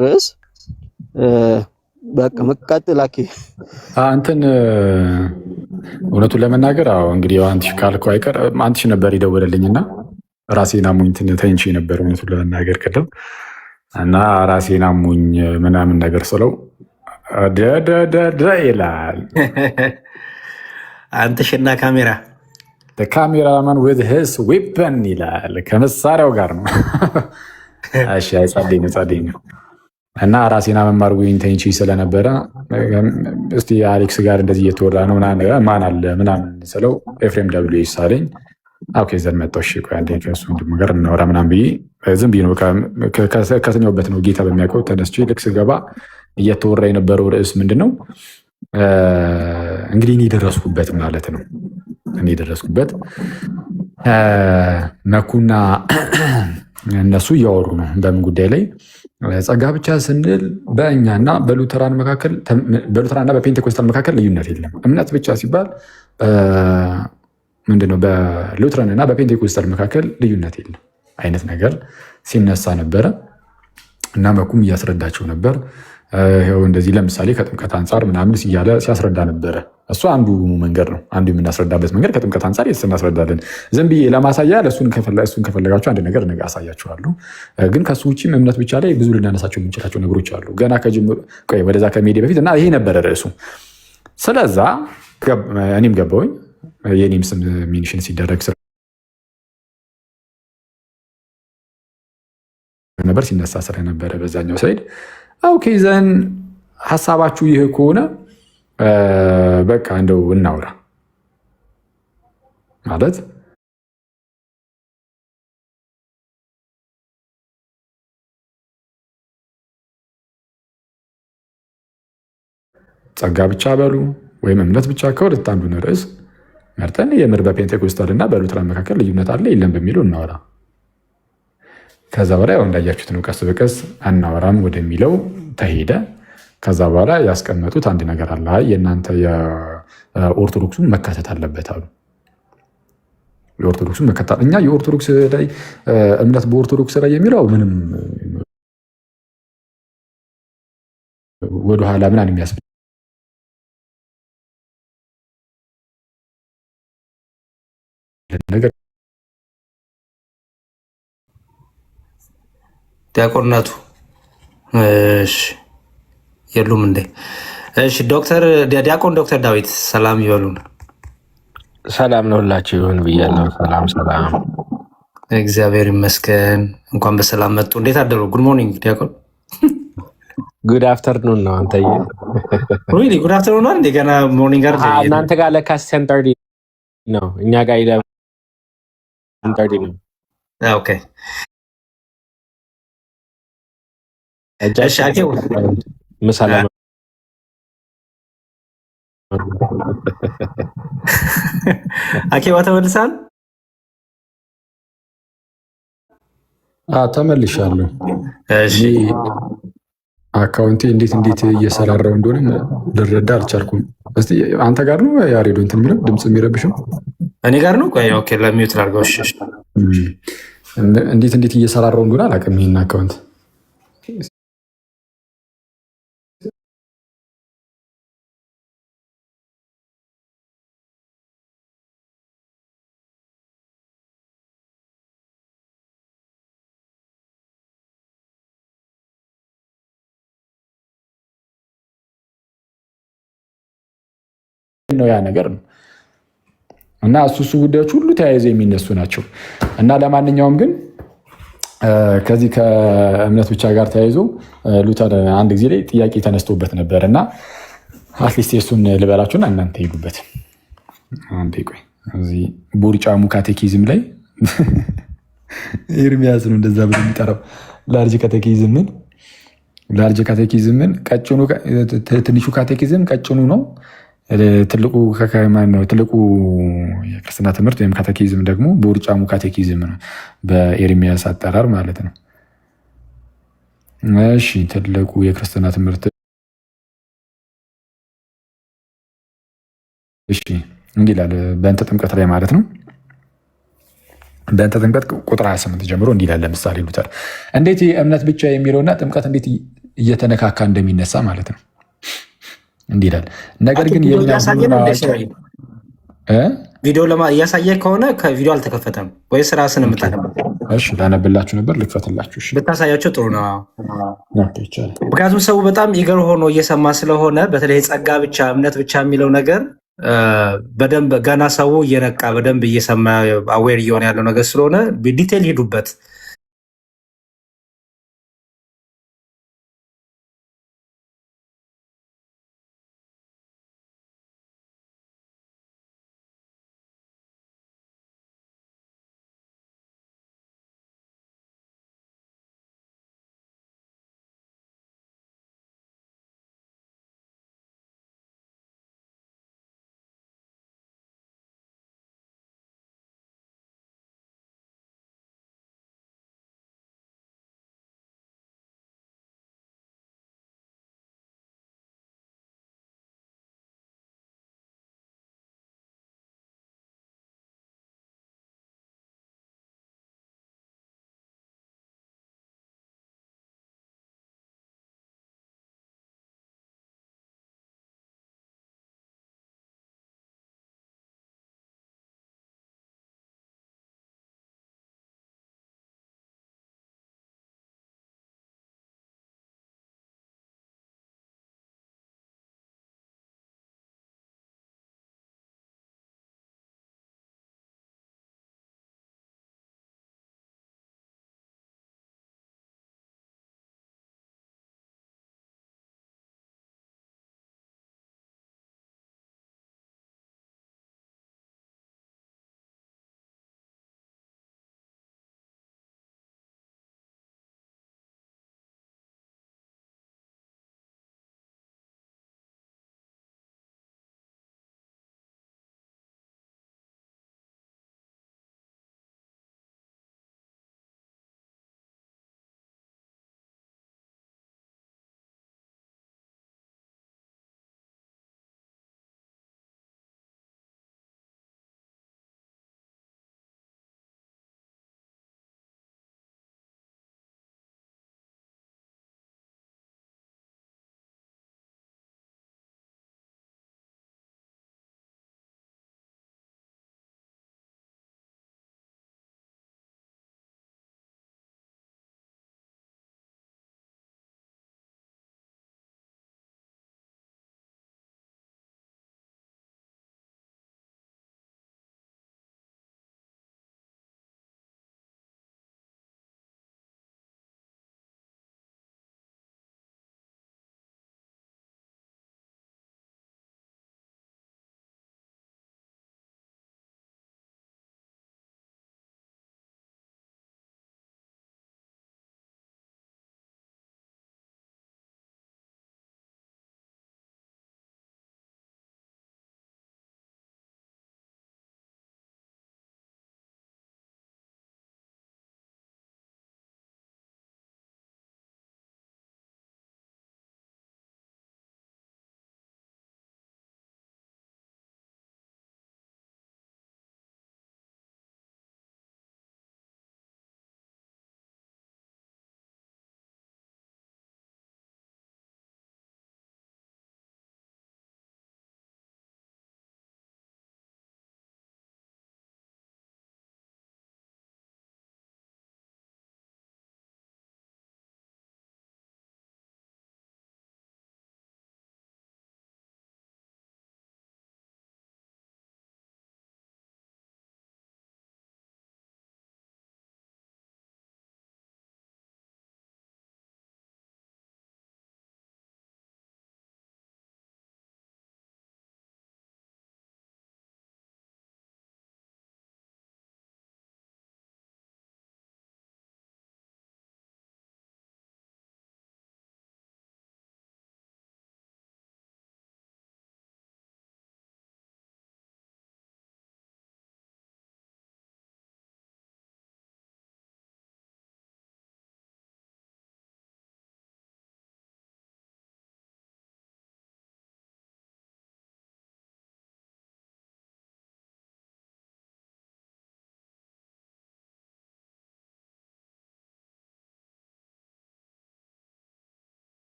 ርዕስ በቃ መቀጠል አኬ እንትን እውነቱን ለመናገር አዎ እንግዲህ አንትሽ ካልከው አይቀር አንትሽ ነበር ይደወለልኝና ራሴን አሙኝ ተኝቼ ነበር እውነቱን ለመናገር ቅድም እና ራሴን አሙኝ ምናምን ነገር ስለው ደደደደ ይላል። አንተሽና ካሜራ ካሜራማን ዊዝ ሂዝ ዌፐን ይላል። ከመሳሪያው ጋር ነው። እሺ ጸደኝ ነው እና ራሴና መማር ጉኝ ተኝቼ ስለነበረ እስቲ አሌክስ ጋር እንደዚህ እየተወራ ነው ማን አለ ምናምን ስለው ኤፍሬም ደብሊው ይሳለኝ። ኦኬ ዘን መጣሁ። እሺ ቆይ አንዴ ከእሱ ነገር እናወራ ምናምን ብዬ ዝም ብዬ ነው ከተኛሁበት ነው ጌታ በሚያውቀው ተነስቼ ልክ ስገባ እየተወራ የነበረው ርዕስ ምንድን ነው? እንግዲህ እኔ የደረስኩበት ማለት ነው እኔ የደረስኩበት መኩና እነሱ እያወሩ ነው በምን ጉዳይ ላይ ጸጋ ብቻ ስንል በእኛና በሉተራንና በፔንቴኮስታል መካከል ልዩነት የለም። እምነት ብቻ ሲባል ምንድነው በሉተራንና በፔንቴኮስታል መካከል ልዩነት የለም አይነት ነገር ሲነሳ ነበረ እና መኩም እያስረዳቸው ነበር። ይኸው እንደዚህ ለምሳሌ ከጥምቀት አንጻር ምናምን እያለ ሲያስረዳ ነበረ። እሱ አንዱ መንገድ ነው። አንዱ የምናስረዳበት መንገድ ከጥምቀት አንጻር እናስረዳለን። ዝም ብዬ ለማሳያ እሱን ከፈለጋችሁ አንድ ነገር አሳያችኋለሁ። ግን ከሱ ውጭም እምነት ብቻ ላይ ብዙ ልናነሳቸው የምንችላቸው ነገሮች አሉ። ገና ወደዛ ከሜዲ በፊት እና ይሄ ነበረ ርዕሱ። ስለዛ እኔም ገባሁኝ። የኔም ስም ሜንሽን ሲደረግ ነበር ሲነሳ ስለነበረ በዛኛው ሳይድ ኦኬ ዘን ሀሳባችሁ ይህ ከሆነ በቃ እንደው እናውራ ማለት ጸጋ ብቻ በሉ ወይም እምነት ብቻ ከሁለት አንዱን ርዕስ መርጠን የምር በፔንቴኮስታል እና በሉተራን መካከል ልዩነት አለ የለም በሚለው እናወራ። ከዛ በላይ እንዳያችሁት ነው ቀስ በቀስ አናወራም ወደሚለው ተሄደ። ከዛ በኋላ ያስቀመጡት አንድ ነገር አለ። የእናንተ የኦርቶዶክሱን መካተት አለበት አሉ። የኦርቶዶክሱን መካተት እኛ የኦርቶዶክስ ላይ እምነት በኦርቶዶክስ ላይ የሚለው ምንም ወደኋላ ምናምን የሚያስብል ነገር ዲያቆናቱ የሉም እንዴ? እሺ ዲያቆን ዶክተር ዳዊት ሰላም ይበሉን። ሰላም ነው ሁላችሁ ይሁን ብያለሁ። ሰላም እግዚአብሔር ይመስገን። እንኳን በሰላም መጡ። እንዴት አደሩ? ጉድ ሞርኒንግ ዲያቆን። ጉድ አፍተርኑን ነው አንተ ጉድ አፍተርኑን ነው ገና ሞርኒንግ ጋር እናንተ ጋር ለካስ 10:30 ነው እኛ ጋር 11:30 ነው። ኦኬ ምሳሌ አኬባ ተመልሳል። ተመልሻለሁ። አካውንቴ እንዴት እየሰራራው እንደሆነ ልረዳ አልቻልኩም። እስቲ አንተ ጋር ነው ያሬዶ እንትን የሚለው ድምፅ የሚረብሸው? እኔ ጋር ነው። ኦኬ ለሚዩት ላድርገው። እንዴት እየሰራራው እንደሆነ አላውቅም ይሄን አካውንት ነው ያ ነገር ነው እና እሱ ጉዳዮች ሁሉ ተያይዘው የሚነሱ ናቸው እና ለማንኛውም ግን ከዚህ ከእምነት ብቻ ጋር ተያይዞ ሉተር አንድ ጊዜ ላይ ጥያቄ ተነስቶበት ነበር እና አትሊስት የሱን ልበላችሁና እናንተ ሄዱበት። አንዴ ቆይ እዚህ ቡርጫሙ ካቴኪዝም ላይ ኤርሚያስ ነው እንደዛ ብሎ የሚጠራው ላርጅ ካቴኪዝምን ቀጭኑ ትንሹ ካቴኪዝም ቀጭኑ ነው። ትልቁ የክርስትና ትምህርት ወይም ካቴኪዝም ደግሞ በውርጫሙ ካቴኪዝም ነው በኤርሚያስ አጠራር ማለት ነው። እሺ ትልቁ የክርስትና ትምህርት እሺ እንዲህ ይላል በእንተ ጥምቀት ላይ ማለት ነው። በእንተ ጥምቀት ቁጥር 28 ጀምሮ እንዲህ ይላል። ለምሳሌ ሉተር እንዴት እምነት ብቻ የሚለውና ጥምቀት እንዴት እየተነካካ እንደሚነሳ ማለት ነው። እንዲህ ይላል። ነገር ግን ቪዲዮ እያሳየ ከሆነ ከቪዲዮ አልተከፈተም ወይስ ራስን የምታነበት? ላነብላችሁ ነበር፣ ልክፈትላችሁ። ብታሳያቸው ጥሩ ነው። ምክንያቱም ሰው በጣም ኢገር ሆኖ እየሰማ ስለሆነ በተለይ ጸጋ ብቻ እምነት ብቻ የሚለው ነገር በደንብ ገና ሰው እየነቃ በደንብ እየሰማ አዌር እየሆነ ያለው ነገር ስለሆነ ዲቴል ሂዱበት።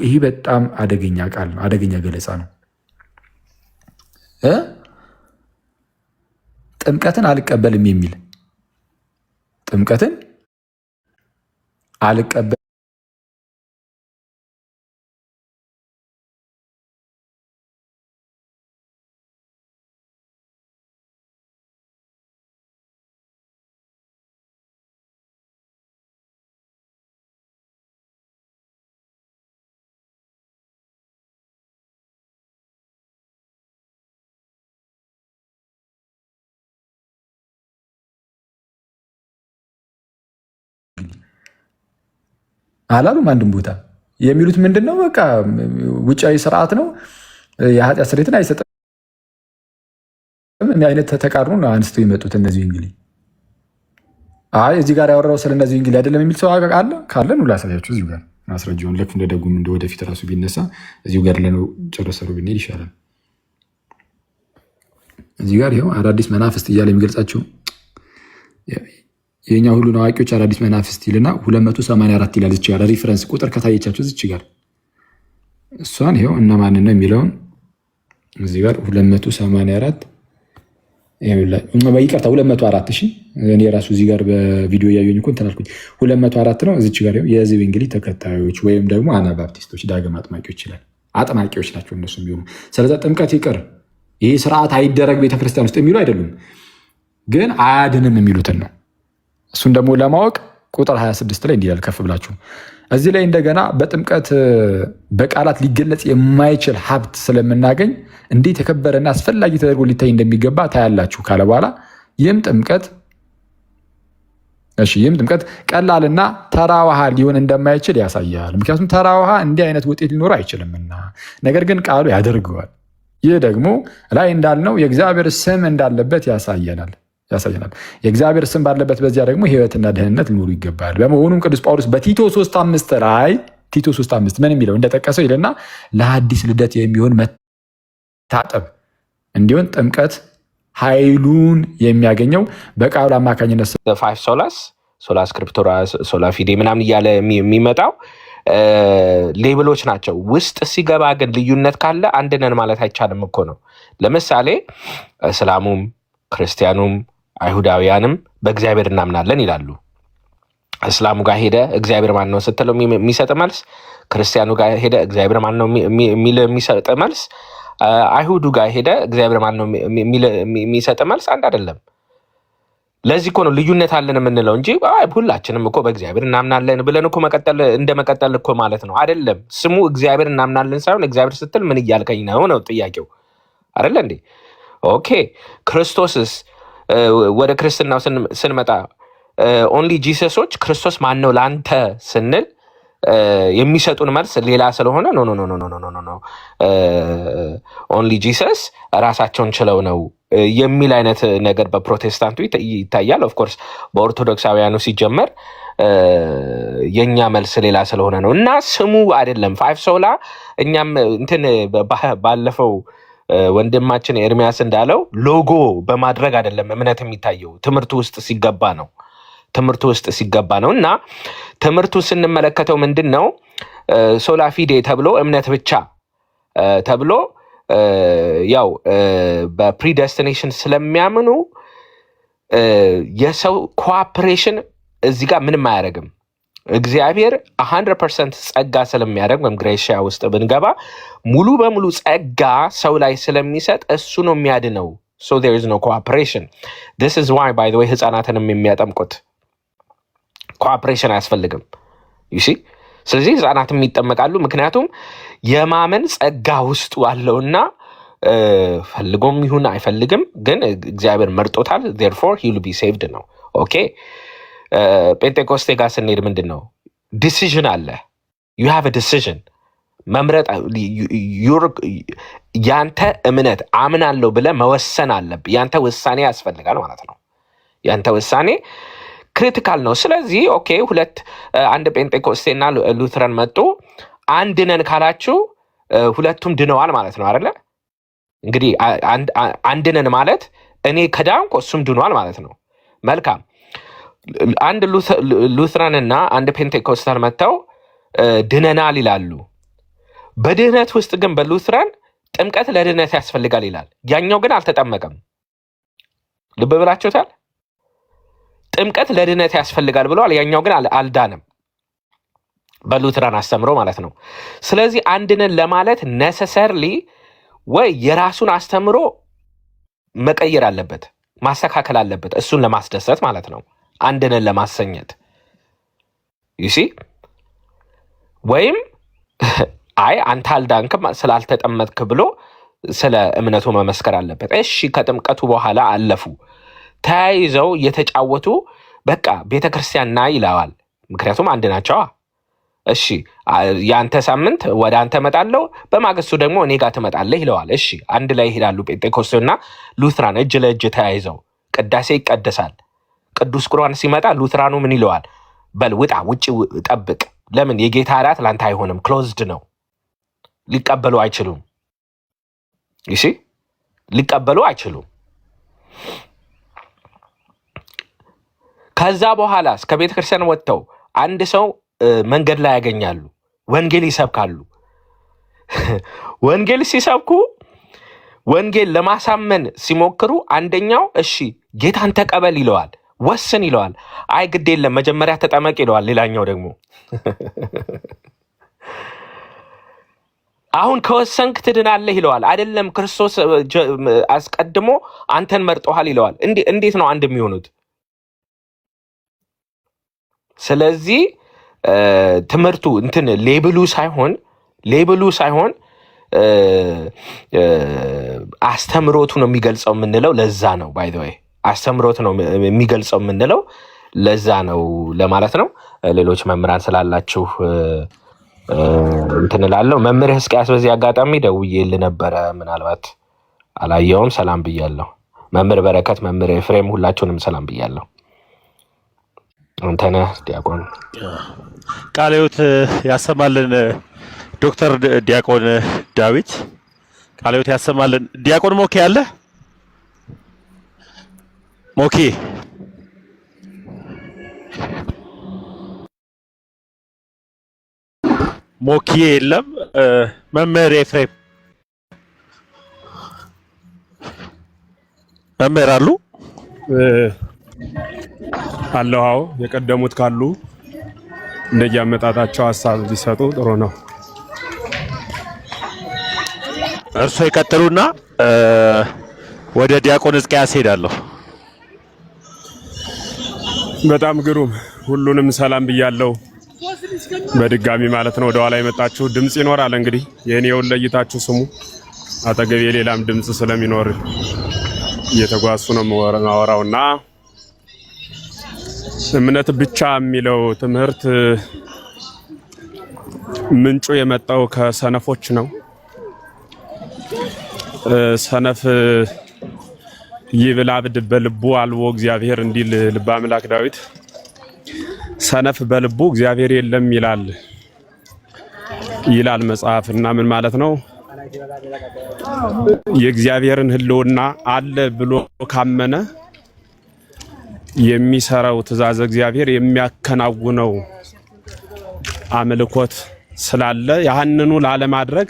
ይሄ በጣም አደገኛ ቃል ነው፣ አደገኛ ገለጻ ነው። ጥምቀትን አልቀበልም የሚል ጥምቀትን አልቀበል አላሉም። አንድም ቦታ የሚሉት ምንድን ነው? በቃ ውጫዊ ስርዓት ነው፣ የኃጢአት ስርየትን አይሰጥም። አይነት ተቃርኖ ነው አንስተው የመጡት እነዚህ እንግዲህ እዚህ ጋር ያወራው ስለ እነዚህ እንግዲህ አይደለም የሚል ሰው አለ ካለን ላሳያችሁ። እዚሁ ጋር ማስረጃውን ልክ እንደ ደጉም እንደ ወደፊት ራሱ ቢነሳ እዚሁ ጋር ለነው ጨረሰሩ ብንሄድ ይሻላል። እዚህ ጋር ይኸው አዳዲስ መናፍስት እያለ የሚገልጻቸው የኛ ሁሉን አዋቂዎች አዳዲስ መናፍስት ይልና 284 ይላል። እዚህ ጋር ሪፈረንስ ቁጥር ከታየቻችሁ እዚህ ጋር እሷን ይኸው እነማን ነው የሚለውን እዚህ ጋር 284 ይቅርታ 204 እሺ፣ እኔ ራሱ እዚህ ጋር በቪዲዮ ያዩኝ እኮ እንትን አልኩኝ። 204 ነው። እዚች ጋር የህዝብ እንግዲህ ተከታዮች ወይም ደግሞ አናባፕቲስቶች ዳግም አጥማቂዎች ይላል። አጥማቂዎች ናቸው እነሱ ቢሆኑ። ስለዚህ ጥምቀት ይቅር፣ ይህ ስርዓት አይደረግ ቤተክርስቲያን ውስጥ የሚሉ አይደሉም፣ ግን አያድንም የሚሉትን ነው። እሱን ደግሞ ለማወቅ ቁጥር 26 ላይ እንዲላል ከፍ ብላችሁ እዚህ ላይ እንደገና በጥምቀት በቃላት ሊገለጽ የማይችል ሀብት ስለምናገኝ እንዴት የከበረና አስፈላጊ ተደርጎ ሊታይ እንደሚገባ ታያላችሁ ካለ በኋላ ይህም ጥምቀት ቀላልና ተራ ውሃ ሊሆን እንደማይችል ያሳያል። ምክንያቱም ተራ ውሃ እንዲህ አይነት ውጤት ሊኖር አይችልምና፣ ነገር ግን ቃሉ ያደርገዋል። ይህ ደግሞ ላይ እንዳልነው የእግዚአብሔር ስም እንዳለበት ያሳየናል። የእግዚአብሔር ስም ባለበት በዚያ ደግሞ ሕይወትና ደህንነት ሊኖሩ ይገባል። በመሆኑም ቅዱስ ጳውሎስ በቲቶ 3:5 ላይ ቲቶ 3:5 ምን የሚለው እንደጠቀሰው ይልና ለአዲስ ልደት የሚሆን መታጠብ እንዲሆን ጥምቀት ኃይሉን የሚያገኘው በቃሉ አማካኝነት ሶላ ስክሪፕቶራ፣ ሶላ ፊዴ ምናምን እያለ የሚመጣው ሌብሎች ናቸው። ውስጥ ሲገባ ግን ልዩነት ካለ አንድ ነን ማለት አይቻልም እኮ ነው። ለምሳሌ እስላሙም ክርስቲያኑም አይሁዳውያንም በእግዚአብሔር እናምናለን ይላሉ። እስላሙ ጋር ሄደ እግዚአብሔር ማን ነው ስትለው የሚሰጥ መልስ፣ ክርስቲያኑ ጋር ሄደ እግዚአብሔር ማን ነው የሚሰጥ መልስ፣ አይሁዱ ጋር ሄደ እግዚአብሔር ማን ነው የሚሰጥ መልስ አንድ አይደለም። ለዚህ እኮ ነው ልዩነት አለን የምንለው እንጂ ሁላችንም እኮ በእግዚአብሔር እናምናለን ብለን እኮ መቀጠል እኮ ማለት ነው አይደለም። ስሙ እግዚአብሔር እናምናለን ሳይሆን እግዚአብሔር ስትል ምን እያልከኝ ነው ጥያቄው አይደለ እንዴ? ኦኬ ክርስቶስስ ወደ ክርስትናው ስንመጣ ኦንሊ ጂሰሶች ክርስቶስ ማን ነው ለአንተ ስንል የሚሰጡን መልስ ሌላ ስለሆነ ኖ ኦንሊ ጂሰስ ራሳቸውን ችለው ነው የሚል አይነት ነገር በፕሮቴስታንቱ ይታያል። ኦፍኮርስ በኦርቶዶክሳውያኑ ሲጀመር የኛ መልስ ሌላ ስለሆነ ነው እና ስሙ አይደለም ፋይቭ ሶላ። እኛም እንትን ባለፈው ወንድማችን ኤርሚያስ እንዳለው ሎጎ በማድረግ አይደለም እምነት የሚታየው ትምህርቱ ውስጥ ሲገባ ነው እና ትምህርቱ ስንመለከተው ምንድን ነው ሶላ ፊዴ ተብሎ እምነት ብቻ ተብሎ ያው በፕሪደስቲኔሽን ስለሚያምኑ የሰው ኮኦፕሬሽን እዚህ ጋር ምንም አያደርግም። እግዚአብሔር 100% ጸጋ ስለሚያደርግ ወይም ግሬሽያ ውስጥ ብንገባ ሙሉ በሙሉ ጸጋ ሰው ላይ ስለሚሰጥ እሱ ነው የሚያድነው። so there is no cooperation. this is why by the way ህፃናትንም የሚያጠምቁት ኮኦፕሬሽን አያስፈልግም you see። ስለዚህ ህፃናትም ይጠመቃሉ ምክንያቱም የማመን ጸጋ ውስጥ አለውና ፈልጎም ይሁን አይፈልግም ግን እግዚአብሔር መርጦታል therefore he will be saved ነው። ኦኬ ጴንጤኮስቴ ጋር ስንሄድ ምንድን ነው ዲሲዥን አለ። you have a decision መምረጥ ያንተ እምነት አምናለሁ ብለህ መወሰን አለብህ። ያንተ ውሳኔ ያስፈልጋል ማለት ነው። ያንተ ውሳኔ ክሪቲካል ነው። ስለዚህ ኦኬ አንድ ጴንጤኮስቴና ሉትረን መጡ አንድ ነን ካላችሁ ሁለቱም ድነዋል ማለት ነው አይደለ? እንግዲህ አንድ ነን ማለት እኔ ከዳንኩ እሱም ድኗል ማለት ነው። መልካም አንድ ሉትራን እና አንድ ፔንቴኮስታል መጥተው ድነናል ይላሉ። በድህነት ውስጥ ግን በሉትራን ጥምቀት ለድህነት ያስፈልጋል ይላል። ያኛው ግን አልተጠመቀም። ልብ ብላችሁታል። ጥምቀት ለድህነት ያስፈልጋል ብለዋል። ያኛው ግን አልዳነም፣ በሉትራን አስተምሮ ማለት ነው። ስለዚህ አንድነን ለማለት ነሰሰርሊ ወይ የራሱን አስተምሮ መቀየር አለበት፣ ማስተካከል አለበት፣ እሱን ለማስደሰት ማለት ነው፣ አንድነን ለማሰኘት ይሲ ወይም አይ አንተ አልዳንክም ስላልተጠመጥክ ብሎ ስለ እምነቱ መመስከር አለበት። እሺ ከጥምቀቱ በኋላ አለፉ፣ ተያይዘው እየተጫወቱ በቃ ቤተክርስቲያን ና ይለዋል። ምክንያቱም አንድ ናቸዋ። እሺ የአንተ ሳምንት ወደ አንተ እመጣለሁ፣ በማግስቱ ደግሞ እኔ ጋር ትመጣለህ ይለዋል። እሺ አንድ ላይ ይሄዳሉ። ጴንጤኮስቴና ሉትራን እጅ ለእጅ ተያይዘው ቅዳሴ ይቀደሳል። ቅዱስ ቁርባን ሲመጣ ሉትራኑ ምን ይለዋል? በል ውጣ፣ ውጭ ጠብቅ። ለምን? የጌታ እራት ላንተ አይሆንም፣ ክሎዝድ ነው፣ ሊቀበሉ አይችሉም። ይሲ ሊቀበሉ አይችሉም። ከዛ በኋላ እስከ ቤተ ክርስቲያን ወጥተው አንድ ሰው መንገድ ላይ ያገኛሉ፣ ወንጌል ይሰብካሉ። ወንጌል ሲሰብኩ ወንጌል ለማሳመን ሲሞክሩ አንደኛው እሺ ጌታን ተቀበል ይለዋል፣ ወስን ይለዋል። አይ ግድ የለም መጀመሪያ ተጠመቅ ይለዋል። ሌላኛው ደግሞ አሁን ከወሰንክ ትድናለህ ይለዋል። አይደለም ክርስቶስ አስቀድሞ አንተን መርጦሃል ይለዋል። እንዴት ነው አንድ የሚሆኑት? ስለዚህ ትምህርቱ እንትን ሌብሉ ሳይሆን አስተምሮቱ ነው የሚገልጸው የምንለው ለዛ ነው። ባይ ዘ ወይ አስተምሮቱ ነው የሚገልጸው የምንለው ለዛ ነው ለማለት ነው። ሌሎች መምህራን ስላላችሁ እንትን እላለሁ። መምህር ሕዝቅያስ በዚህ አጋጣሚ ደውዬልህ ነበረ፣ ምናልባት አላየውም። ሰላም ብያለሁ። መምህር በረከት፣ መምህር ኤፍሬም ሁላችሁንም ሰላም ብያለሁ። አንተነህ ዲያቆን ቃለ ሕይወት ያሰማልን። ዶክተር ዲያቆን ዳዊት ቃለ ሕይወት ያሰማልን። ዲያቆን ሞኬ አለ? ሞኬ ሞኬ የለም። መምህር ኤፍሬም መምህር አሉ? አለው። አዎ የቀደሙት ካሉ እንደየአመጣጣቸው ሀሳብ ሊሰጡ ጥሩ ነው። እርሶ ይቀጥሉና ወደ ዲያቆን ሕዝቅያስ ሄዳለሁ። በጣም ግሩም። ሁሉንም ሰላም ብያለሁ በድጋሚ ማለት ነው። ወደኋላ የመጣችሁ ድምፅ ይኖራል እንግዲህ የኔውን ለይታችሁ ስሙ። አጠገቤ ሌላም ድምፅ ስለሚኖር እየተጓዙ ነው ማወራውና እምነት ብቻ የሚለው ትምህርት ምንጩ የመጣው ከሰነፎች ነው። ሰነፍ ይብል አብድ በልቡ አልቦ እግዚአብሔር እንዲል ልበ አምላክ ዳዊት ሰነፍ በልቡ እግዚአብሔር የለም ይላል መጽሐፍ። እና ምን ማለት ነው? የእግዚአብሔርን ሕልውና አለ ብሎ ካመነ የሚሰራው ትእዛዝ እግዚአብሔር የሚያከናውነው አምልኮት ስላለ ያንኑ ላለማድረግ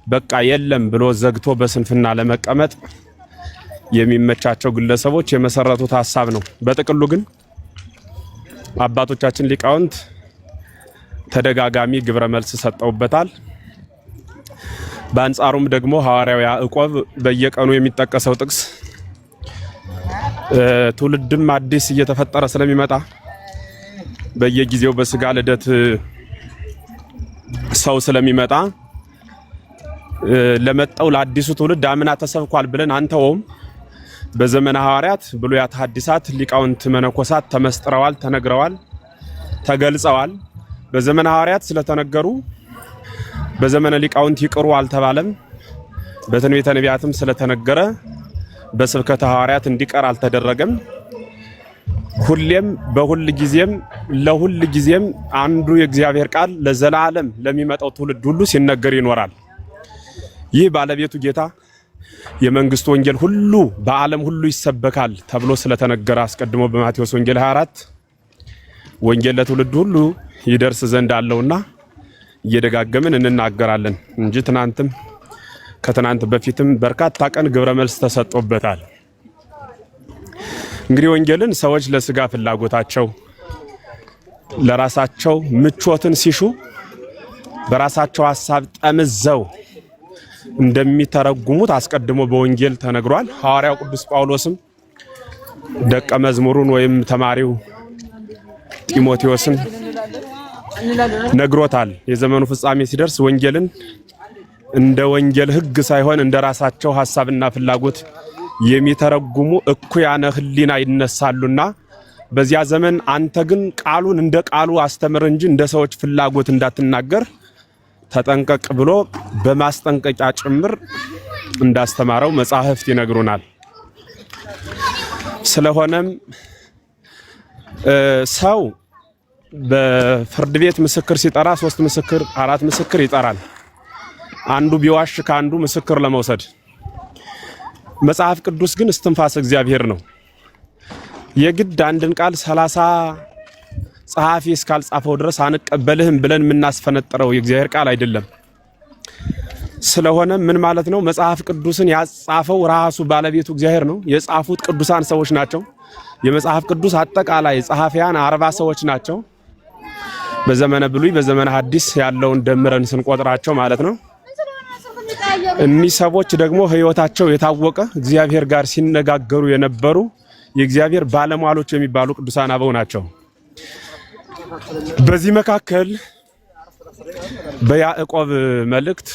በቃ የለም ብሎ ዘግቶ በስንፍና ለመቀመጥ የሚመቻቸው ግለሰቦች የመሰረቱት ሐሳብ ነው። በጥቅሉ ግን አባቶቻችን ሊቃውንት ተደጋጋሚ ግብረ መልስ ሰጠውበታል። በአንጻሩም ደግሞ ሐዋርያው ያዕቆብ በየቀኑ የሚጠቀሰው ጥቅስ ትውልድም አዲስ እየተፈጠረ ስለሚመጣ በየጊዜው በስጋ ልደት ሰው ስለሚመጣ ለመጣው ለአዲሱ ትውልድ አምና ተሰብኳል ብለን አንተውም። በዘመነ ሐዋርያት ብሉያት ሐዲሳት ሊቃውንት መነኮሳት ተመስጥረዋል፣ ተነግረዋል፣ ተገልጸዋል። በዘመነ ሐዋርያት ስለተነገሩ በዘመነ ሊቃውንት ይቅሩ አልተባለም። በትንቢተ ነቢያትም ስለተነገረ በስብከተ ሐዋርያት እንዲቀር አልተደረገም። ሁሌም በሁል ጊዜም ለሁል ጊዜም አንዱ የእግዚአብሔር ቃል ለዘላለም ለሚመጣው ትውልድ ሁሉ ሲነገር ይኖራል። ይህ ባለቤቱ ጌታ የመንግስቱ ወንጌል ሁሉ በዓለም ሁሉ ይሰበካል ተብሎ ስለተነገረ አስቀድሞ በማቴዎስ ወንጌል 24 ወንጌል ለትውልድ ሁሉ ይደርስ ዘንድ አለውና እየደጋገምን እንናገራለን እንጂ ትናንትም ከትናንት በፊትም በርካታ ቀን ግብረ መልስ ተሰጥቶበታል። እንግዲህ ወንጌልን ሰዎች ለስጋ ፍላጎታቸው ለራሳቸው ምቾትን ሲሹ በራሳቸው ሐሳብ ጠምዘው እንደሚተረጉሙት አስቀድሞ በወንጌል ተነግሯል። ሐዋርያው ቅዱስ ጳውሎስም ደቀ መዝሙሩን ወይም ተማሪው ጢሞቴዎስን ነግሮታል። የዘመኑ ፍጻሜ ሲደርስ ወንጌልን እንደ ወንጌል ሕግ ሳይሆን እንደ ራሳቸው ሐሳብና ፍላጎት የሚተረጉሙ እኩያነ ሕሊና ይነሳሉና በዚያ ዘመን አንተ ግን ቃሉን እንደ ቃሉ አስተምር እንጂ እንደ ሰዎች ፍላጎት እንዳትናገር ተጠንቀቅ ብሎ በማስጠንቀቂያ ጭምር እንዳስተማረው መጻሕፍት ይነግሩናል። ስለሆነም ሰው በፍርድ ቤት ምስክር ሲጠራ 3 ምስክር 4 ምስክር ይጠራል። አንዱ ቢዋሽ ከአንዱ ምስክር ለመውሰድ። መጽሐፍ ቅዱስ ግን እስትንፋስ እግዚአብሔር ነው። የግድ አንድን ቃል 30 ጸሐፊ እስካልጻፈው ድረስ አንቀበልህም ብለን የምናስፈነጥረው የእግዚአብሔር ቃል አይደለም። ስለሆነ ምን ማለት ነው? መጽሐፍ ቅዱስን ያጻፈው ራሱ ባለቤቱ እግዚአብሔር ነው። የጻፉት ቅዱሳን ሰዎች ናቸው። የመጽሐፍ ቅዱስ አጠቃላይ ጸሐፊያን 40 ሰዎች ናቸው። በዘመነ ብሉይ በዘመነ ሐዲስ ያለውን ደምረን ስንቆጥራቸው ማለት ነው። እኒህ ሰዎች ደግሞ ሕይወታቸው የታወቀ እግዚአብሔር ጋር ሲነጋገሩ የነበሩ የእግዚአብሔር ባለሟሎች የሚባሉ ቅዱሳን አበው ናቸው። በዚህ መካከል በያዕቆብ መልእክት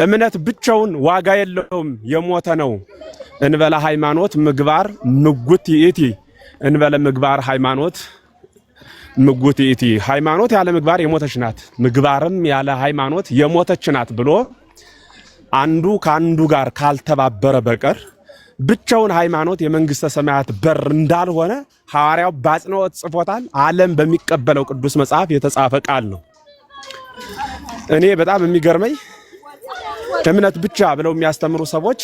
እምነት ብቻውን ዋጋ የለውም የሞተ ነው፣ እንበለ ሃይማኖት ምግባር ምጉት ይእቲ፣ እንበለ ምግባር ሃይማኖት ምጉት ይእቲ። ሃይማኖት ያለ ምግባር የሞተች ናት፣ ምግባርም ያለ ሃይማኖት የሞተች ናት ብሎ አንዱ ከአንዱ ጋር ካልተባበረ በቀር ብቻውን ሃይማኖት የመንግስተ ሰማያት በር እንዳልሆነ ሐዋርያው በአጽንኦት ጽፎታል። ዓለም በሚቀበለው ቅዱስ መጽሐፍ የተጻፈ ቃል ነው። እኔ በጣም የሚገርመኝ እምነት ብቻ ብለው የሚያስተምሩ ሰዎች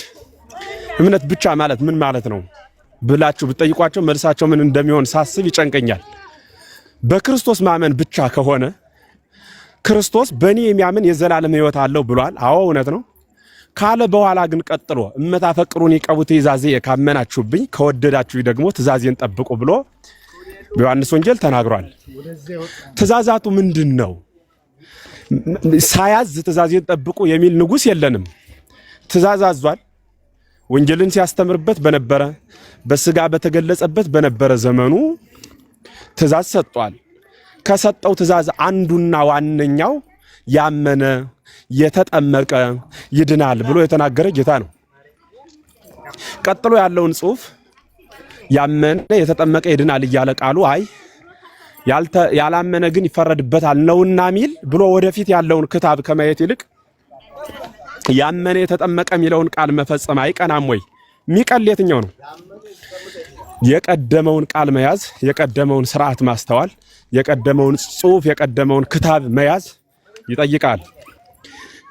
እምነት ብቻ ማለት ምን ማለት ነው ብላችሁ ብትጠይቋቸው መልሳቸው ምን እንደሚሆን ሳስብ ይጨንቀኛል። በክርስቶስ ማመን ብቻ ከሆነ ክርስቶስ በእኔ የሚያምን የዘላለም ሕይወት አለው ብሏል። አዎ እውነት ነው ካለ በኋላ ግን ቀጥሎ እመታፈቅሩን ይቀቡ ትእዛዜ ካመናችሁብኝ ከወደዳችሁ ደግሞ ትእዛዜን ጠብቁ ብሎ በዮሐንስ ወንጌል ተናግሯል። ትእዛዛቱ ምንድን ነው? ሳያዝ ትእዛዜን ጠብቁ የሚል ንጉሥ የለንም። ትእዛዝ አዟል። ወንጌልን ሲያስተምርበት በነበረ በስጋ በተገለጸበት በነበረ ዘመኑ ትእዛዝ ሰጥቷል። ከሰጠው ትእዛዝ አንዱና ዋነኛው ያመነ የተጠመቀ ይድናል ብሎ የተናገረ ጌታ ነው። ቀጥሎ ያለውን ጽሑፍ ያመነ የተጠመቀ ይድናል እያለ ቃሉ አይ ያላመነ ግን ይፈረድበታል ነውና ሚል ብሎ ወደፊት ያለውን ክታብ ከማየት ይልቅ ያመነ የተጠመቀ የሚለውን ቃል መፈጸም አይቀናም ወይ? የሚቀል የትኛው ነው? የቀደመውን ቃል መያዝ፣ የቀደመውን ስርዓት ማስተዋል፣ የቀደመውን ጽሑፍ የቀደመውን ክታብ መያዝ ይጠይቃል።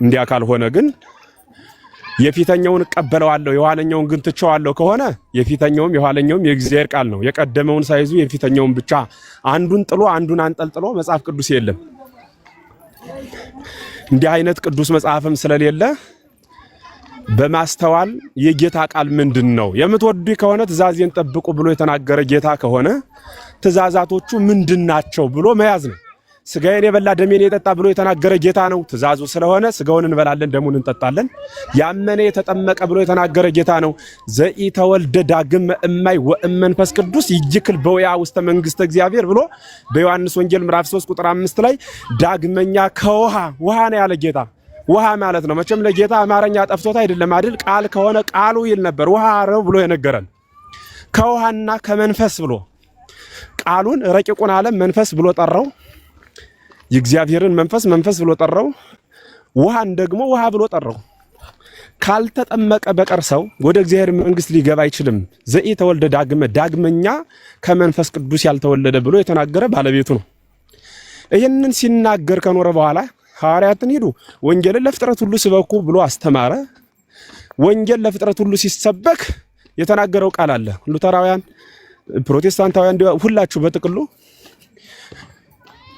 እንዲያ ካልሆነ ግን የፊተኛውን እቀበለዋለሁ የኋለኛውን ግን ትቼዋለሁ ከሆነ የፊተኛውም የኋለኛውም የእግዚአብሔር ቃል ነው። የቀደመውን ሳይዙ የፊተኛውን ብቻ አንዱን ጥሎ አንዱን አንጠልጥሎ መጽሐፍ ቅዱስ የለም። እንዲህ አይነት ቅዱስ መጽሐፍም ስለሌለ በማስተዋል የጌታ ቃል ምንድን ነው? የምትወዱ ከሆነ ትእዛዜን ጠብቁ ብሎ የተናገረ ጌታ ከሆነ ትእዛዛቶቹ ምንድናቸው ብሎ መያዝ ነው። ስጋዬን የበላ ደሜን የጠጣ ብሎ የተናገረ ጌታ ነው። ትእዛዙ ስለሆነ ስጋውን እንበላለን ደሙን እንጠጣለን። ያመነ የተጠመቀ ብሎ የተናገረ ጌታ ነው። ዘኢተወልደ ዳግም እማይ ወእመንፈስ ቅዱስ ይጅክል በውያ ውስተ መንግስተ እግዚአብሔር ብሎ በዮሐንስ ወንጌል ምዕራፍ 3 ቁጥር 5 ላይ ዳግመኛ ከውሃ ነው ያለ ጌታ። ውሃ ማለት ነው መቼም ለጌታ አማርኛ ጠፍቶት አይደለም አይደል? ቃል ከሆነ ቃሉ ይል ነበር። ውሃ ነው ብሎ የነገረን ከውሃና ከመንፈስ ብሎ ቃሉን ረቂቁን ዓለም መንፈስ ብሎ ጠራው። የእግዚአብሔርን መንፈስ ብሎ ጠራው። ውሃን ደግሞ ውሃ ብሎ ጠራው። ካልተጠመቀ በቀር ሰው ወደ እግዚአብሔር መንግስት ሊገባ አይችልም። ዘኢተወልደ ዳግመኛ ከመንፈስ ቅዱስ ያልተወለደ ብሎ የተናገረ ባለቤቱ ነው። ይህንን ሲናገር ከኖረ በኋላ ሐዋርያትን ሂዱ ወንጌልን ለፍጥረት ሁሉ ስበኩ ብሎ አስተማረ። ወንጌል ለፍጥረት ሁሉ ሲሰበክ የተናገረው ቃል አለ። ሉተራውያን፣ ፕሮቴስታንታውያን ሁላችሁ በጥቅሉ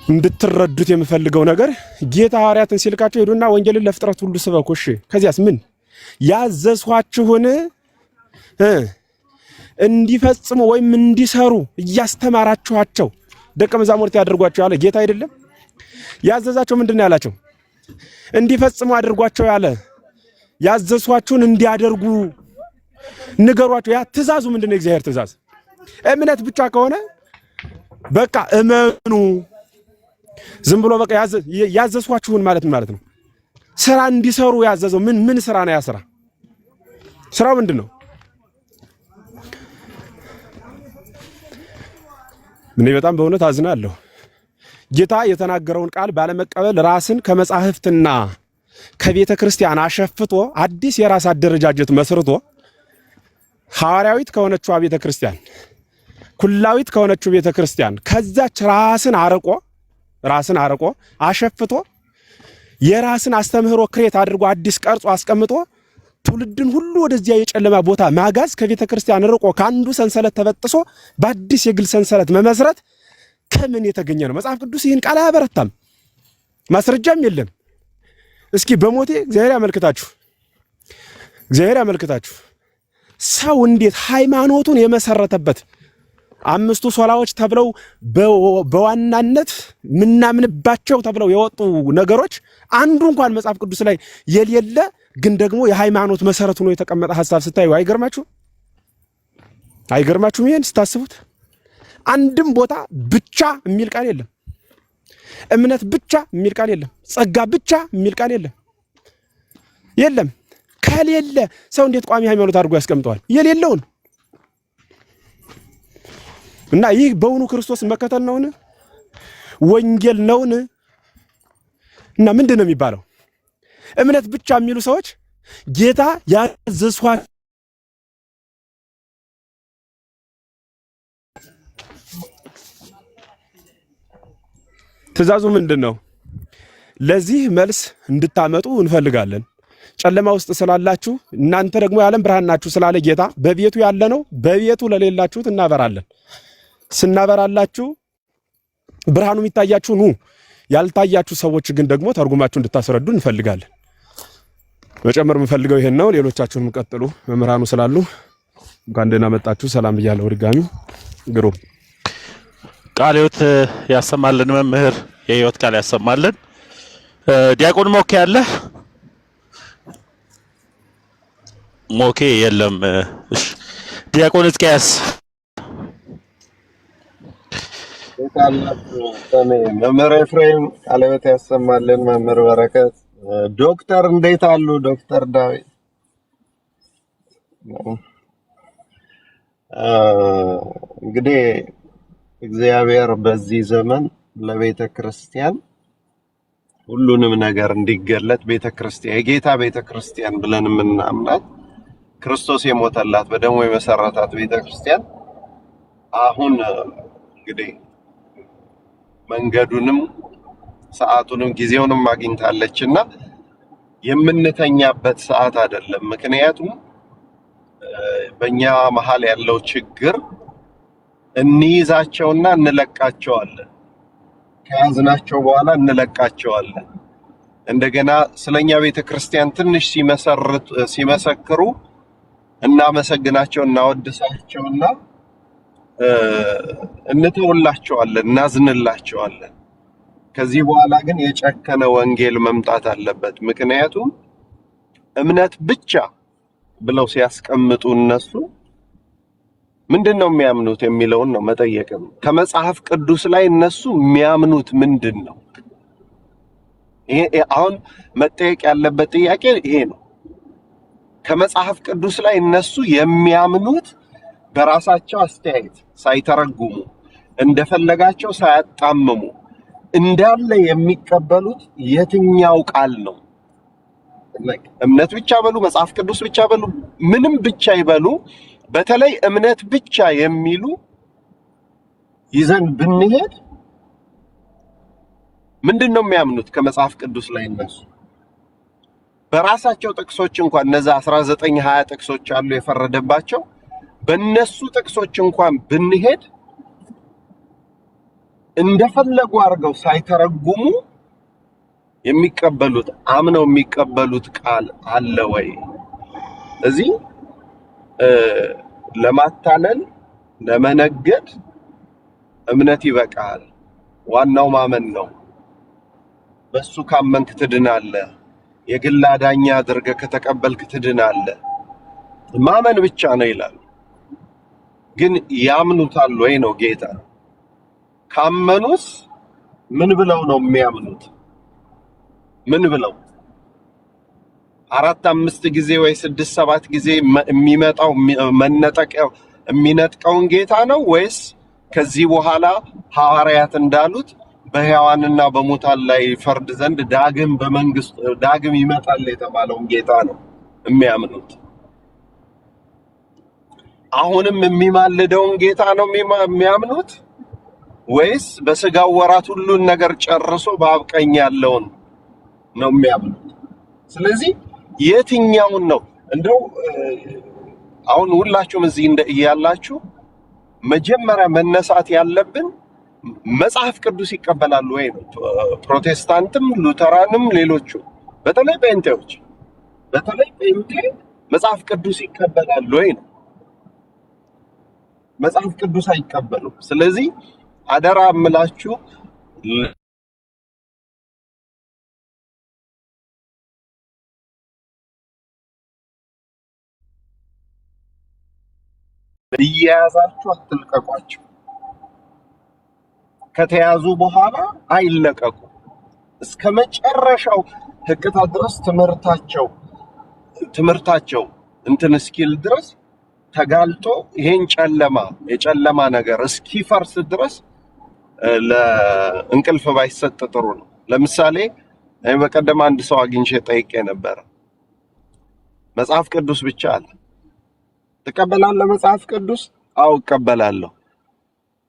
እንድትረዱት የምፈልገው ነገር ጌታ ሐዋርያትን ሲልካቸው ሄዱና ወንጌልን ለፍጥረት ሁሉ ስበኩ። እሺ ከዚያስ ምን ያዘዝኋችሁን እንዲፈጽሙ ወይም እንዲሰሩ እያስተማራችኋቸው ደቀ መዛሙርት ያደርጓቸው ያለ ጌታ አይደለም? ያዘዛቸው ምንድነው ያላቸው? እንዲፈጽሙ አድርጓቸው ያለ ያዘዝኋችሁን እንዲያደርጉ ንገሯቸው። ያ ትእዛዙ ምንድነው? የእግዚአብሔር ትእዛዝ። እምነት ብቻ ከሆነ በቃ እመኑ። ዝም ብሎ በቃ ያዘዝኋችሁን ማለት ነው። ስራ እንዲሰሩ ያዘዘው ምን ስራ ነው? ያ ስራው ምንድነው? ምን በጣም በእውነት አዝናለሁ። ጌታ የተናገረውን ቃል ባለመቀበል ራስን ከመጻሕፍትና ከቤተ ክርስቲያን አሸፍቶ አዲስ የራስ አደረጃጀት መስርቶ ሐዋርያዊት ከሆነችው ቤተ ክርስቲያን ኩላዊት ከሆነችው ቤተ ክርስቲያን ከዛች ራስን አርቆ አሸፍቶ የራስን አስተምህሮ ክሬት አድርጎ አዲስ ቀርጾ አስቀምጦ ትውልድን ሁሉ ወደዚያ የጨለማ ቦታ ማጋዝ ከቤተ ክርስቲያን ርቆ ካንዱ ሰንሰለት ተበጥሶ በአዲስ የግል ሰንሰለት መመስረት ከምን የተገኘ ነው? መጽሐፍ ቅዱስ ይህን ቃል አያበረታም፣ ማስረጃም የለም። እስኪ በሞቴ እግዚአብሔር ያመልክታችሁ ሰው እንዴት ሃይማኖቱን የመሰረተበት አምስቱ ሶላዎች ተብለው በዋናነት ምናምንባቸው ተብለው የወጡ ነገሮች አንዱ እንኳን መጽሐፍ ቅዱስ ላይ የሌለ ግን ደግሞ የሃይማኖት መሰረት ሆኖ የተቀመጠ ሐሳብ ስታዩ አይገርማችሁም? ይሄን ስታስቡት አንድም ቦታ ብቻ የሚል ቃል የለም። እምነት ብቻ የሚል ቃል የለም። ጸጋ ብቻ የሚል ቃል የለም። ከሌለ ሰው እንዴት ቋሚ ሃይማኖት አድርጎ ያስቀምጠዋል? የሌለውን እና ይህ በእውኑ ክርስቶስን መከተል ነውን? ወንጌል ነውን? እና ምንድን ነው የሚባለው? እምነት ብቻ የሚሉ ሰዎች ጌታ ያዘዝኋት ትእዛዙ ምንድን ነው? ለዚህ መልስ እንድታመጡ እንፈልጋለን። ጨለማ ውስጥ ስላላችሁ እናንተ ደግሞ የዓለም ብርሃን ናችሁ ስላለ ጌታ በቤቱ ያለ ነው። በቤቱ ለሌላችሁት እናበራለን። ስናበራላችሁ ብርሃኑ የሚታያችሁ ኑ፣ ያልታያችሁ ሰዎች ግን ደግሞ ተርጉማችሁ እንድታስረዱ እንፈልጋለን። መጨመር የምፈልገው ይሄን ነው። ሌሎቻችሁንም ቀጥሉ። መምህራኑ ስላሉ እንኳን ደህና መጣችሁ። ሰላም ብያለሁ። ድጋሚ ግሩም ቃለ ሕይወት ያሰማልን። መምህር የሕይወት ቃል ያሰማልን። ዲያቆን ሞኬ አለ? ሞኬ የለም። እሺ ዲያቆን ሕዝቅያስ መምህር ኤፍሬም ቃለ ሕይወት ያሰማልን። መምህር በረከት ዶክተር እንዴት አሉ? ዶክተር ዳዊት እንግዲህ እግዚአብሔር በዚህ ዘመን ለቤተ ክርስቲያን ሁሉንም ነገር እንዲገለጥ ቤተ ክርስቲያን የጌታ ቤተ ክርስቲያን ብለን የምናምናት ክርስቶስ የሞተላት በደሙ የመሰረታት ቤተ ክርስቲያን አሁን እንግዲህ መንገዱንም ሰዓቱንም ጊዜውንም አግኝታለችና የምንተኛበት ሰዓት አይደለም። ምክንያቱም በእኛ መሀል ያለው ችግር እንይዛቸውና እንለቃቸዋለን፣ ከያዝናቸው በኋላ እንለቃቸዋለን። እንደገና ስለኛ ቤተክርስቲያን ትንሽ ሲመሰክሩ እናመሰግናቸው እናወድሳቸውና እንተውላቸዋለን፣ እናዝንላቸዋለን። ከዚህ በኋላ ግን የጨከነ ወንጌል መምጣት አለበት። ምክንያቱም እምነት ብቻ ብለው ሲያስቀምጡ እነሱ ምንድን ነው የሚያምኑት የሚለውን ነው መጠየቅም። ከመጽሐፍ ቅዱስ ላይ እነሱ የሚያምኑት ምንድን ነው? ይሄ አሁን መጠየቅ ያለበት ጥያቄ ይሄ ነው። ከመጽሐፍ ቅዱስ ላይ እነሱ የሚያምኑት በራሳቸው አስተያየት ሳይተረጉሙ እንደፈለጋቸው ሳያጣምሙ እንዳለ የሚቀበሉት የትኛው ቃል ነው? እምነት ብቻ በሉ፣ መጽሐፍ ቅዱስ ብቻ በሉ፣ ምንም ብቻ ይበሉ፣ በተለይ እምነት ብቻ የሚሉ ይዘን ብንሄድ ምንድን ነው የሚያምኑት? ከመጽሐፍ ቅዱስ ላይ እነሱ በራሳቸው ጥቅሶች እንኳን እነዛ 19-20 ጥቅሶች አሉ የፈረደባቸው። በእነሱ ጥቅሶች እንኳን ብንሄድ እንደፈለጉ አድርገው ሳይተረጉሙ የሚቀበሉት አምነው የሚቀበሉት ቃል አለ ወይ? እዚህ ለማታለል ለመነገድ እምነት ይበቃል። ዋናው ማመን ነው። በሱ ካመንክ ትድናለህ። የግል አዳኝ አድርገህ ከተቀበልክ ትድናለህ። ማመን ብቻ ነው ይላል። ግን ያምኑታል ወይ ነው ጌታ። ካመኑስ ምን ብለው ነው የሚያምኑት? ምን ብለው 4-5 ጊዜ ወይ 6-7 ጊዜ የሚመጣው መነጠቂያው የሚነጥቀውን ጌታ ነው ወይስ ከዚህ በኋላ ሐዋርያት እንዳሉት በሕያዋንና በሙታን ላይ ፈርድ ዘንድ ዳግም ይመጣል የተባለውን ጌታ ነው የሚያምኑት? አሁንም የሚማልደውን ጌታ ነው የሚያምኑት ወይስ በስጋው ወራት ሁሉን ነገር ጨርሶ በአብ ቀኝ ያለውን ነው የሚያምኑት? ስለዚህ የትኛውን ነው እንደው አሁን ሁላችሁም እዚህ ያላችሁ መጀመሪያ መነሳት ያለብን መጽሐፍ ቅዱስ ይቀበላሉ ወይ ነው። ፕሮቴስታንትም ሉተራንም ሌሎቹ በተለይ ጴንጤ መጽሐፍ ቅዱስ ይቀበላሉ ወይ ነው። መጽሐፍ ቅዱስ አይቀበሉም። ስለዚህ አደራ እምላችሁ እየያዛችሁ አትልቀቋቸው። ከተያዙ በኋላ አይለቀቁ። እስከ መጨረሻው ህቅታ ድረስ ትምህርታቸው እንትን እስኪል ድረስ ተጋልጦ ይሄን የጨለማ ነገር እስኪፈርስ ድረስ ለእንቅልፍ ባይሰጥ ጥሩ ነው። ለምሳሌ በቀደም አንድ ሰው አግኝቼ ጠይቄ ነበር። መጽሐፍ ቅዱስ ብቻ አለ። ትቀበላለህ መጽሐፍ ቅዱስ? አዎ እቀበላለሁ።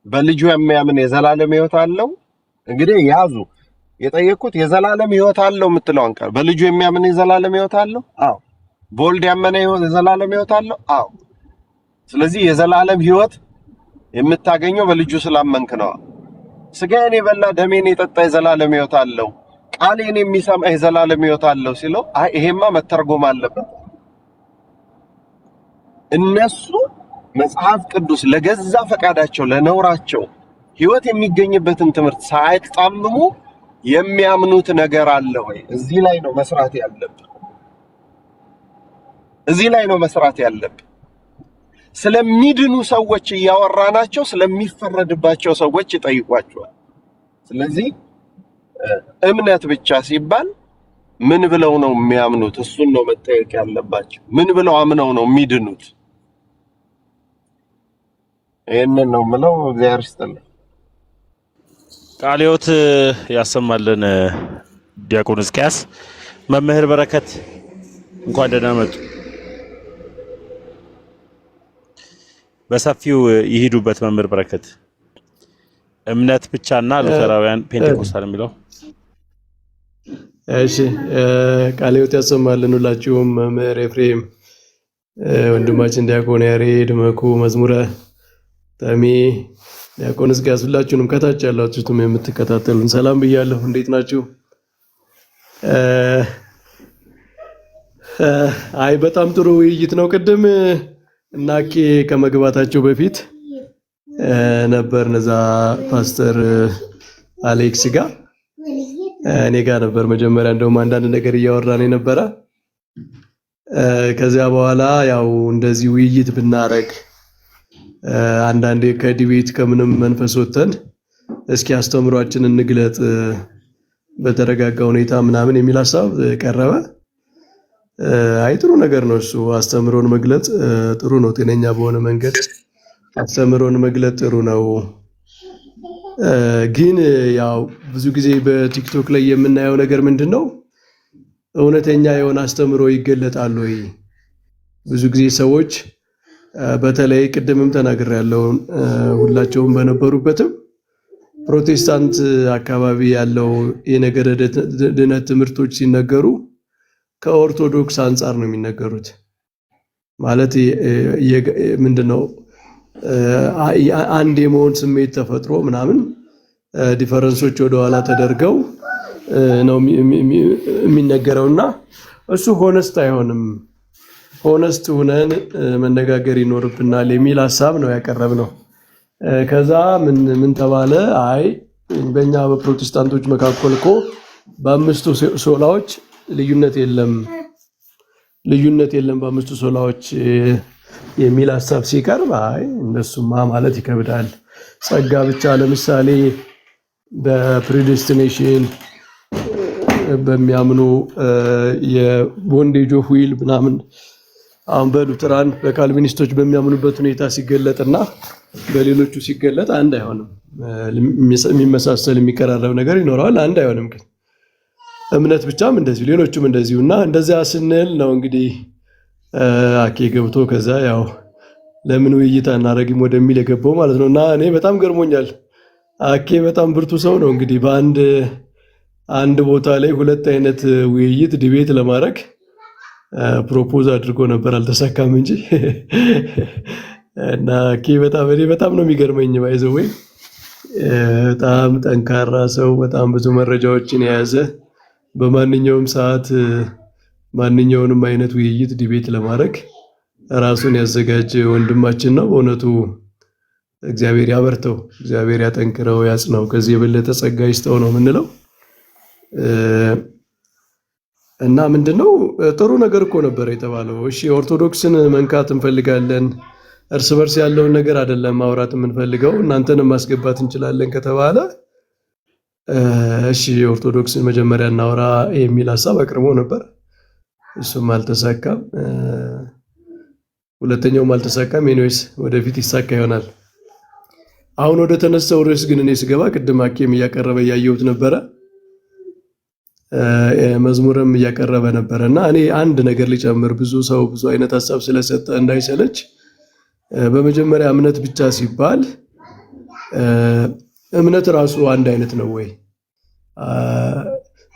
በልጁ የሚያምን የዘላለም ሕይወት አለው? እንግዲህ ያዙ። የጠየቁት የዘላለም ሕይወት አለው የምትለውን ቃል በልጁ የሚያምን የዘላለም ሕይወት አለው? አዎ። በወልድ ያመነ የዘላለም ሕይወት አለው? አዎ። ስለዚህ የዘላለም ሕይወት የምታገኘው በልጁ ስላመንክ ነው። ስጋዬን የበላ ደሜን የጠጣ የዘላለም ሕይወት አለው፣ ቃሌን የሚሰማ የዘላለም ሕይወት አለው ሲለው አይ ይሄማ መተርጎም አለበት። እነሱ መጽሐፍ ቅዱስ ለገዛ ፈቃዳቸው ለነውራቸው ሕይወት የሚገኝበትን ትምህርት ሳይጣምሙ የሚያምኑት ነገር አለ ወይ? እዚህ ላይ ነው መስራት ያለብን። ስለሚድኑ ሰዎች እያወራናቸው ስለሚፈረድባቸው ሰዎች ይጠይቋቸዋል። ስለዚህ እምነት ብቻ ሲባል ምን ብለው ነው የሚያምኑት? እሱን ነው መጠየቅ ያለባቸው። ምን ብለው አምነው ነው የሚድኑት? ይሄንን ነው የምለው። እግዚአብሔር ይስጥልኝ። ቃለ ሕይወት ያሰማልን። ዲያቆን ሕዝቅያስ፣ መምህር በረከት እንኳን ደህና መጡ። በሰፊው ይሄዱበት መምህር በረከት። እምነት ብቻና ሉተራውያን ፔንቴኮስታል የሚለው እሺ። ቃለ ሕይወት ያሰማልን ሁላችሁም። መምህር ኤፍሬም፣ ወንድማችን ዲያቆን ያሬድ መኩ፣ መዝሙረ ተሚ፣ ዲያቆን ሕዝቅያስ፣ ሁላችሁንም ከታች ያላችሁትም የምትከታተሉን ሰላም ብያለሁ። እንዴት ናችሁ? አይ በጣም ጥሩ ውይይት ነው። ቅድም እናኬ ከመግባታቸው በፊት ነበር እነዛ ፓስተር አሌክስ ጋር እኔ ጋር ነበር መጀመሪያ እንደውም አንዳንድ ነገር እያወራን የነበረ። ከዚያ በኋላ ያው እንደዚህ ውይይት ብናረግ አንዳንዴ ከዲቤት ከምንም መንፈስ ወጥተን እስኪ አስተምሯችንን እንግለጥ በተረጋጋ ሁኔታ ምናምን የሚል ሐሳብ ቀረበ። አይ ጥሩ ነገር ነው እሱ። አስተምሮን መግለጽ ጥሩ ነው። ጤነኛ በሆነ መንገድ አስተምሮን መግለጽ ጥሩ ነው። ግን ያው ብዙ ጊዜ በቲክቶክ ላይ የምናየው ነገር ምንድነው? እውነተኛ የሆነ አስተምሮ ይገለጣል ወይ? ብዙ ጊዜ ሰዎች በተለይ ቅድምም ተናግሬያለሁ፣ ሁላቸውም በነበሩበትም ፕሮቴስታንት አካባቢ ያለው የነገረ ድነት ትምህርቶች ሲነገሩ ከኦርቶዶክስ አንጻር ነው የሚነገሩት። ማለት ምንድነው አንድ የመሆን ስሜት ተፈጥሮ ምናምን ዲፈረንሶች ወደኋላ ተደርገው ነው የሚነገረውና እሱ ሆነስት አይሆንም። ሆነስት ሆነን መነጋገር ይኖርብናል የሚል ሐሳብ ነው ያቀረብነው። ከዛ ምን ተባለ? አይ በእኛ በፕሮቴስታንቶች መካከል እኮ በአምስቱ ሶላዎች ልዩነት የለም በአምስቱ ሶላዎች የሚል ሐሳብ ሲቀርብ አይ እንደሱማ ማለት ይከብዳል። ጸጋ ብቻ ለምሳሌ በፕሪዴስቲኔሽን በሚያምኑ የቦንዴጅ ኦፍ ዊል ምናምን አሁን በሉተራን በካልቪኒስቶች በሚያምኑበት ሁኔታ ሲገለጥና በሌሎቹ ሲገለጥ አንድ አይሆንም። የሚመሳሰል የሚቀራረብ ነገር ይኖረዋል፣ አንድ አይሆንም። ግን እምነት ብቻም እንደዚሁ ሌሎቹም እንደዚሁ እና እንደዚያ ስንል ነው እንግዲህ አኬ ገብቶ ከዛ ያው ለምን ውይይት አናረግም ወደሚል የገባው ማለት ነው። እና እኔ በጣም ገርሞኛል። አኬ በጣም ብርቱ ሰው ነው። እንግዲህ በአንድ ቦታ ላይ ሁለት አይነት ውይይት ዲቤት ለማድረግ ፕሮፖዝ አድርጎ ነበር፣ አልተሳካም እንጂ እና አኬ በጣም ነው የሚገርመኝ። ባይዘው በጣም ጠንካራ ሰው፣ በጣም ብዙ መረጃዎችን የያዘ በማንኛውም ሰዓት ማንኛውንም አይነት ውይይት ዲቤት ለማድረግ ራሱን ያዘጋጀ ወንድማችን ነው። በእውነቱ እግዚአብሔር ያበርተው፣ እግዚአብሔር ያጠንክረው፣ ያጽናው፣ ከዚህ የበለጠ ጸጋ ይስጠው ነው የምንለው። እና ምንድነው ጥሩ ነገር እኮ ነበር የተባለው። እሺ ኦርቶዶክስን መንካት እንፈልጋለን፣ እርስ በርስ ያለውን ነገር አይደለም ማውራት የምንፈልገው፣ እናንተንም ማስገባት እንችላለን ከተባለ እሺ ኦርቶዶክስን መጀመሪያ እናውራ የሚል ሐሳብ አቅርቦ ነበር። እሱም አልተሳካም፣ ሁለተኛውም አልተሳካም። ኤኒዌይስ ወደፊት ይሳካ ይሆናል። አሁን ወደ ተነሳው ርዕስ ግን እኔ ስገባ ቅድም አኬም እያቀረበ እያየሁት ነበረ፣ መዝሙርም እያቀረበ ነበረ እና እኔ አንድ ነገር ሊጨምር ብዙ ሰው ብዙ አይነት ሐሳብ ስለሰጠ እንዳይሰለች፣ በመጀመሪያ እምነት ብቻ ሲባል እምነት ራሱ አንድ አይነት ነው ወይ?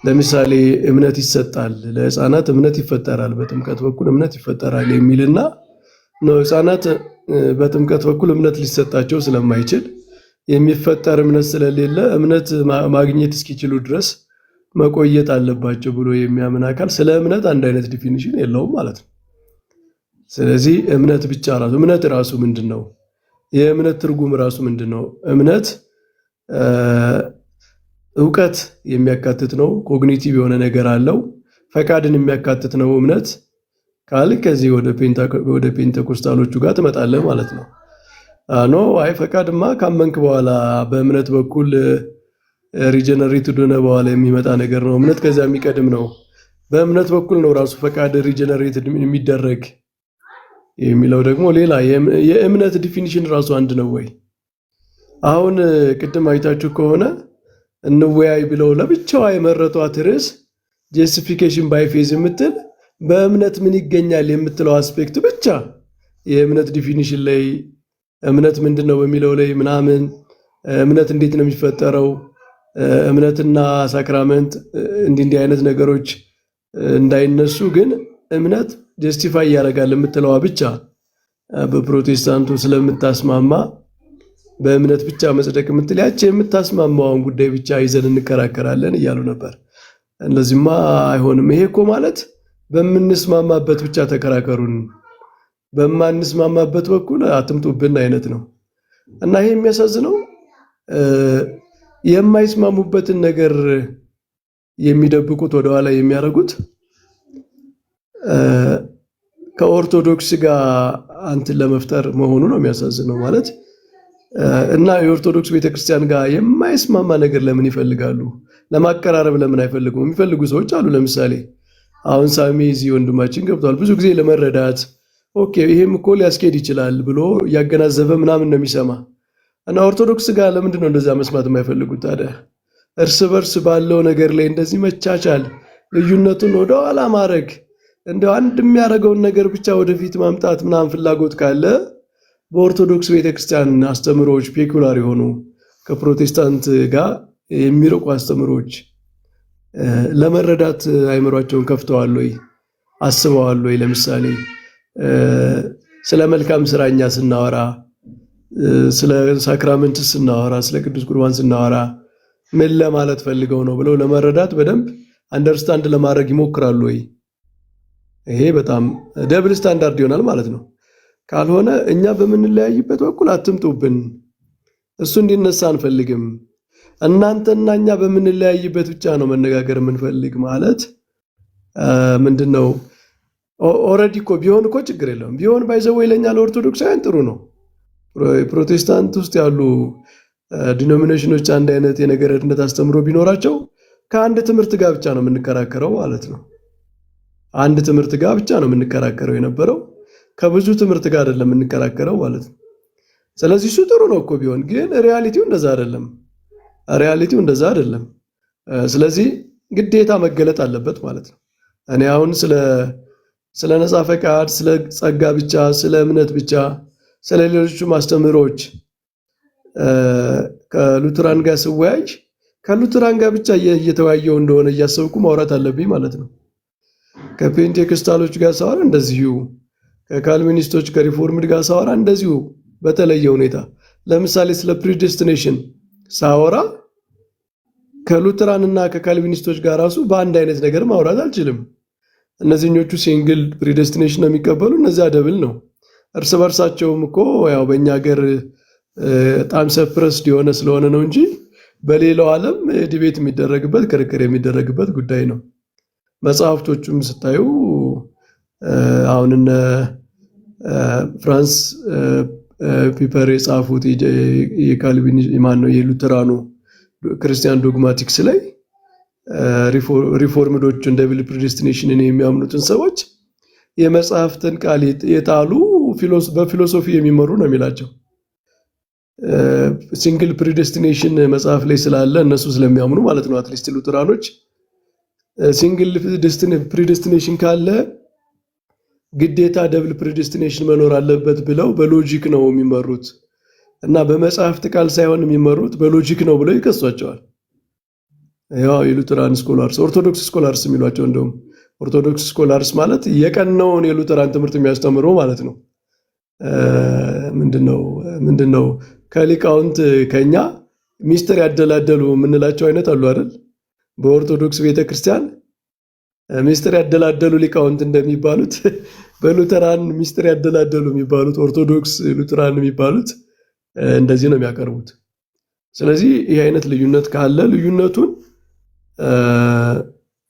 ለምሳሌ እምነት ይሰጣል ለሕፃናት፣ እምነት ይፈጠራል በጥምቀት በኩል እምነት ይፈጠራል የሚልና ነው። ሕፃናት በጥምቀት በኩል እምነት ሊሰጣቸው ስለማይችል የሚፈጠር እምነት ስለሌለ እምነት ማግኘት እስኪችሉ ድረስ መቆየት አለባቸው ብሎ የሚያምን አካል ስለ እምነት አንድ አይነት ዲፊኒሽን የለውም ማለት ነው። ስለዚህ እምነት ብቻ ራሱ እምነት ራሱ ምንድነው? የእምነት ትርጉም ራሱ ምንድነው? እምነት እውቀት የሚያካትት ነው። ኮግኒቲቭ የሆነ ነገር አለው። ፈቃድን የሚያካትት ነው እምነት ካል ከዚህ ወደ ፔንቴኮስታሎቹ ጋር ትመጣለህ ማለት ነው። ኖ አይ ፈቃድማ ካመንክ በኋላ በእምነት በኩል ሪጀነሬትድ ሆነ በኋላ የሚመጣ ነገር ነው። እምነት ከዛ የሚቀድም ነው። በእምነት በኩል ነው ራሱ ፈቃድ ሪጀነሬትድ የሚደረግ የሚለው ደግሞ ሌላ የእምነት ዲፊኒሽን ራሱ አንድ ነው ወይ? አሁን ቅድም አይታችሁ ከሆነ እንወያይ ብለው ለብቻዋ የመረጧት ርዕስ ጀስቲፊኬሽን ባይ ፌዝ የምትል በእምነት ምን ይገኛል የምትለው አስፔክት ብቻ የእምነት ዲፊኒሽን ላይ እምነት ምንድን ነው በሚለው ላይ ምናምን እምነት እንዴት ነው የሚፈጠረው፣ እምነትና ሳክራመንት እንዲህ አይነት ነገሮች እንዳይነሱ ግን እምነት ጀስቲፋይ ያደርጋል የምትለዋ ብቻ በፕሮቴስታንቱ ስለምታስማማ በእምነት ብቻ መጽደቅ የምትል ያቺ የምታስማማውን ጉዳይ ብቻ ይዘን እንከራከራለን እያሉ ነበር። እንደዚህማ አይሆንም። ይሄ እኮ ማለት በምንስማማበት ብቻ ተከራከሩን፣ በማንስማማበት በኩል አትምጡብን አይነት ነው። እና ይሄ የሚያሳዝነው የማይስማሙበትን ነገር የሚደብቁት ወደኋላ የሚያደርጉት ከኦርቶዶክስ ጋር አንተን ለመፍጠር መሆኑ ነው የሚያሳዝነው ማለት እና የኦርቶዶክስ ቤተክርስቲያን ጋር የማይስማማ ነገር ለምን ይፈልጋሉ? ለማቀራረብ ለምን አይፈልጉም? የሚፈልጉ ሰዎች አሉ። ለምሳሌ አሁን ሳሚ እዚህ ወንድማችን ገብቷል። ብዙ ጊዜ ለመረዳት ኦኬ ይሄም እኮ ሊያስኬድ ይችላል ብሎ ያገናዘበ ምናምን ነው የሚሰማ እና ኦርቶዶክስ ጋር ለምንድን ነው እንደዛ መስማት የማይፈልጉት ታዲያ? እርስ በርስ ባለው ነገር ላይ እንደዚህ መቻቻል፣ ልዩነቱን ወደኋላ ማድረግ፣ እንደው አንድ የሚያደርገውን ነገር ብቻ ወደፊት ማምጣት ምናምን ፍላጎት ካለ በኦርቶዶክስ ቤተክርስቲያን አስተምሮች ፔኩላር የሆኑ ከፕሮቴስታንት ጋር የሚርቁ አስተምሮች ለመረዳት አይምሯቸውን ከፍተዋል ወይ? አስበዋል ወይ? ለምሳሌ ስለ መልካም ስራኛ ስናወራ፣ ስለ ሳክራመንት ስናወራ፣ ስለ ቅዱስ ቁርባን ስናወራ ምን ለማለት ፈልገው ነው ብለው ለመረዳት በደንብ አንደርስታንድ ለማድረግ ይሞክራሉ ወይ? ይሄ በጣም ደብል ስታንዳርድ ይሆናል ማለት ነው። ካልሆነ እኛ በምንለያይበት በኩል አትምጡብን፣ እሱ እንዲነሳ አንፈልግም፣ እናንተና እኛ በምንለያይበት ብቻ ነው መነጋገር የምንፈልግ ማለት ምንድነው? ኦልሬዲ እኮ ቢሆን እኮ ችግር የለውም። ቢሆን ባይዘው ለኛ ለኦርቶዶክሳውያን ጥሩ ነው። ፕሮቴስታንት ውስጥ ያሉ ዲኖሚኔሽኖች አንድ አይነት የነገረ ድነት አስተምሮ ቢኖራቸው ከአንድ ትምህርት ጋር ብቻ ነው የምንከራከረው ማለት ነው። አንድ ትምህርት ጋር ብቻ ነው የምንከራከረው የነበረው፣ ከብዙ ትምህርት ጋር አይደለም የምንከራከረው ማለት ነው። ስለዚህ እሱ ጥሩ ነው እኮ ቢሆን፣ ግን ሪያሊቲው እንደዛ አይደለም። ሪያሊቲው እንደዛ አይደለም። ስለዚህ ግዴታ መገለጥ አለበት ማለት ነው። እኔ አሁን ስለ ነፃ ፈቃድ፣ ስለ ጸጋ ብቻ፣ ስለ እምነት ብቻ፣ ስለ ሌሎቹ ማስተምሮች ከሉትራን ጋር ስወያይ ከሉትራን ጋር ብቻ እየተወያየው እንደሆነ እያሰብኩ ማውራት አለብኝ ማለት ነው። ከፔንቴኮስታሎች ጋር ሳወራ እንደዚሁ፣ ከካልቪኒስቶች ከሪፎርምድ ጋር ሳወራ እንደዚሁ በተለየ ሁኔታ። ለምሳሌ ስለ ፕሪዴስቲኔሽን ሳወራ ከሉትራን እና ከካልቪኒስቶች ጋር ራሱ በአንድ አይነት ነገር ማውራት አልችልም። እነዚህኞቹ ሲንግል ፕሪዴስቲኔሽን ነው የሚቀበሉ፣ እነዚያ ደብል ነው። እርስ በርሳቸውም እኮ ያው በእኛ ሀገር በጣም ሰፕረስድ የሆነ ስለሆነ ነው እንጂ በሌላው ዓለም ዲቤት የሚደረግበት ክርክር የሚደረግበት ጉዳይ ነው። መጽሐፍቶቹም ስታዩ አሁን እነ ፍራንስ ፒፐር የጻፉት የካልቪን ማነው የሉተራኑ ክርስቲያን ዶግማቲክስ ላይ ሪፎርምዶቹ እንደ ቢል ፕሪዴስቲኔሽንን የሚያምኑትን ሰዎች የመጽሐፍትን ቃል የጣሉ በፊሎሶፊ የሚመሩ ነው የሚላቸው። ሲንግል ፕሪዴስቲኔሽን መጽሐፍ ላይ ስላለ እነሱ ስለሚያምኑ ማለት ነው። አትሊስት ሉተራኖች ሲንግል ፕሪዴስቲኔሽን ካለ ግዴታ ደብል ፕሪዴስቲኔሽን መኖር አለበት ብለው በሎጂክ ነው የሚመሩት እና በመጽሐፍት ቃል ሳይሆን የሚመሩት በሎጂክ ነው ብለው ይከሷቸዋል። ያው የሉተራን ስኮላርስ ኦርቶዶክስ ስኮላርስ የሚሏቸው እንደውም ኦርቶዶክስ ስኮላርስ ማለት የቀናውን የሉተራን ትምህርት የሚያስተምሩ ማለት ነው። ምንድነው ከሊቃውንት ከኛ ሚስጥር ያደላደሉ የምንላቸው አይነት አሉ አይደል? በኦርቶዶክስ ቤተክርስቲያን ሚስጥር ያደላደሉ ሊቃውንት እንደሚባሉት በሉተራን ሚስጥር ያደላደሉ የሚባሉት ኦርቶዶክስ ሉተራን የሚባሉት እንደዚህ ነው የሚያቀርቡት። ስለዚህ ይህ አይነት ልዩነት ካለ ልዩነቱን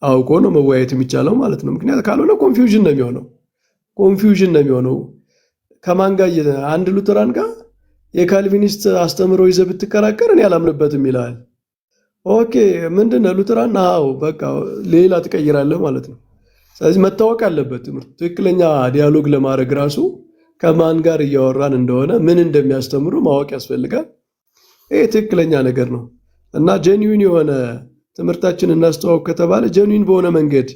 አውቆ ነው መወያየት የሚቻለው ማለት ነው። ምክንያት ካልሆነ ኮንፊውዥን ነው የሚሆነው። ከማን ጋር አንድ ሉተራን ጋር የካልቪኒስት አስተምሮ ይዘህ ብትከራከር እኔ አላምንበትም ይላል። ኦኬ ምንድነው ሉተራን? አዎ በቃ ሌላ ትቀይራለህ ማለት ነው። ስለዚህ መታወቅ አለበት ትምህርት ትክክለኛ ዲያሎግ ለማድረግ ራሱ ከማን ጋር እያወራን እንደሆነ ምን እንደሚያስተምሩ ማወቅ ያስፈልጋል። ይሄ ትክክለኛ ነገር ነው እና ጄኒዩን የሆነ ትምህርታችን እናስተዋውቅ ከተባለ ጄኒዩን በሆነ መንገድ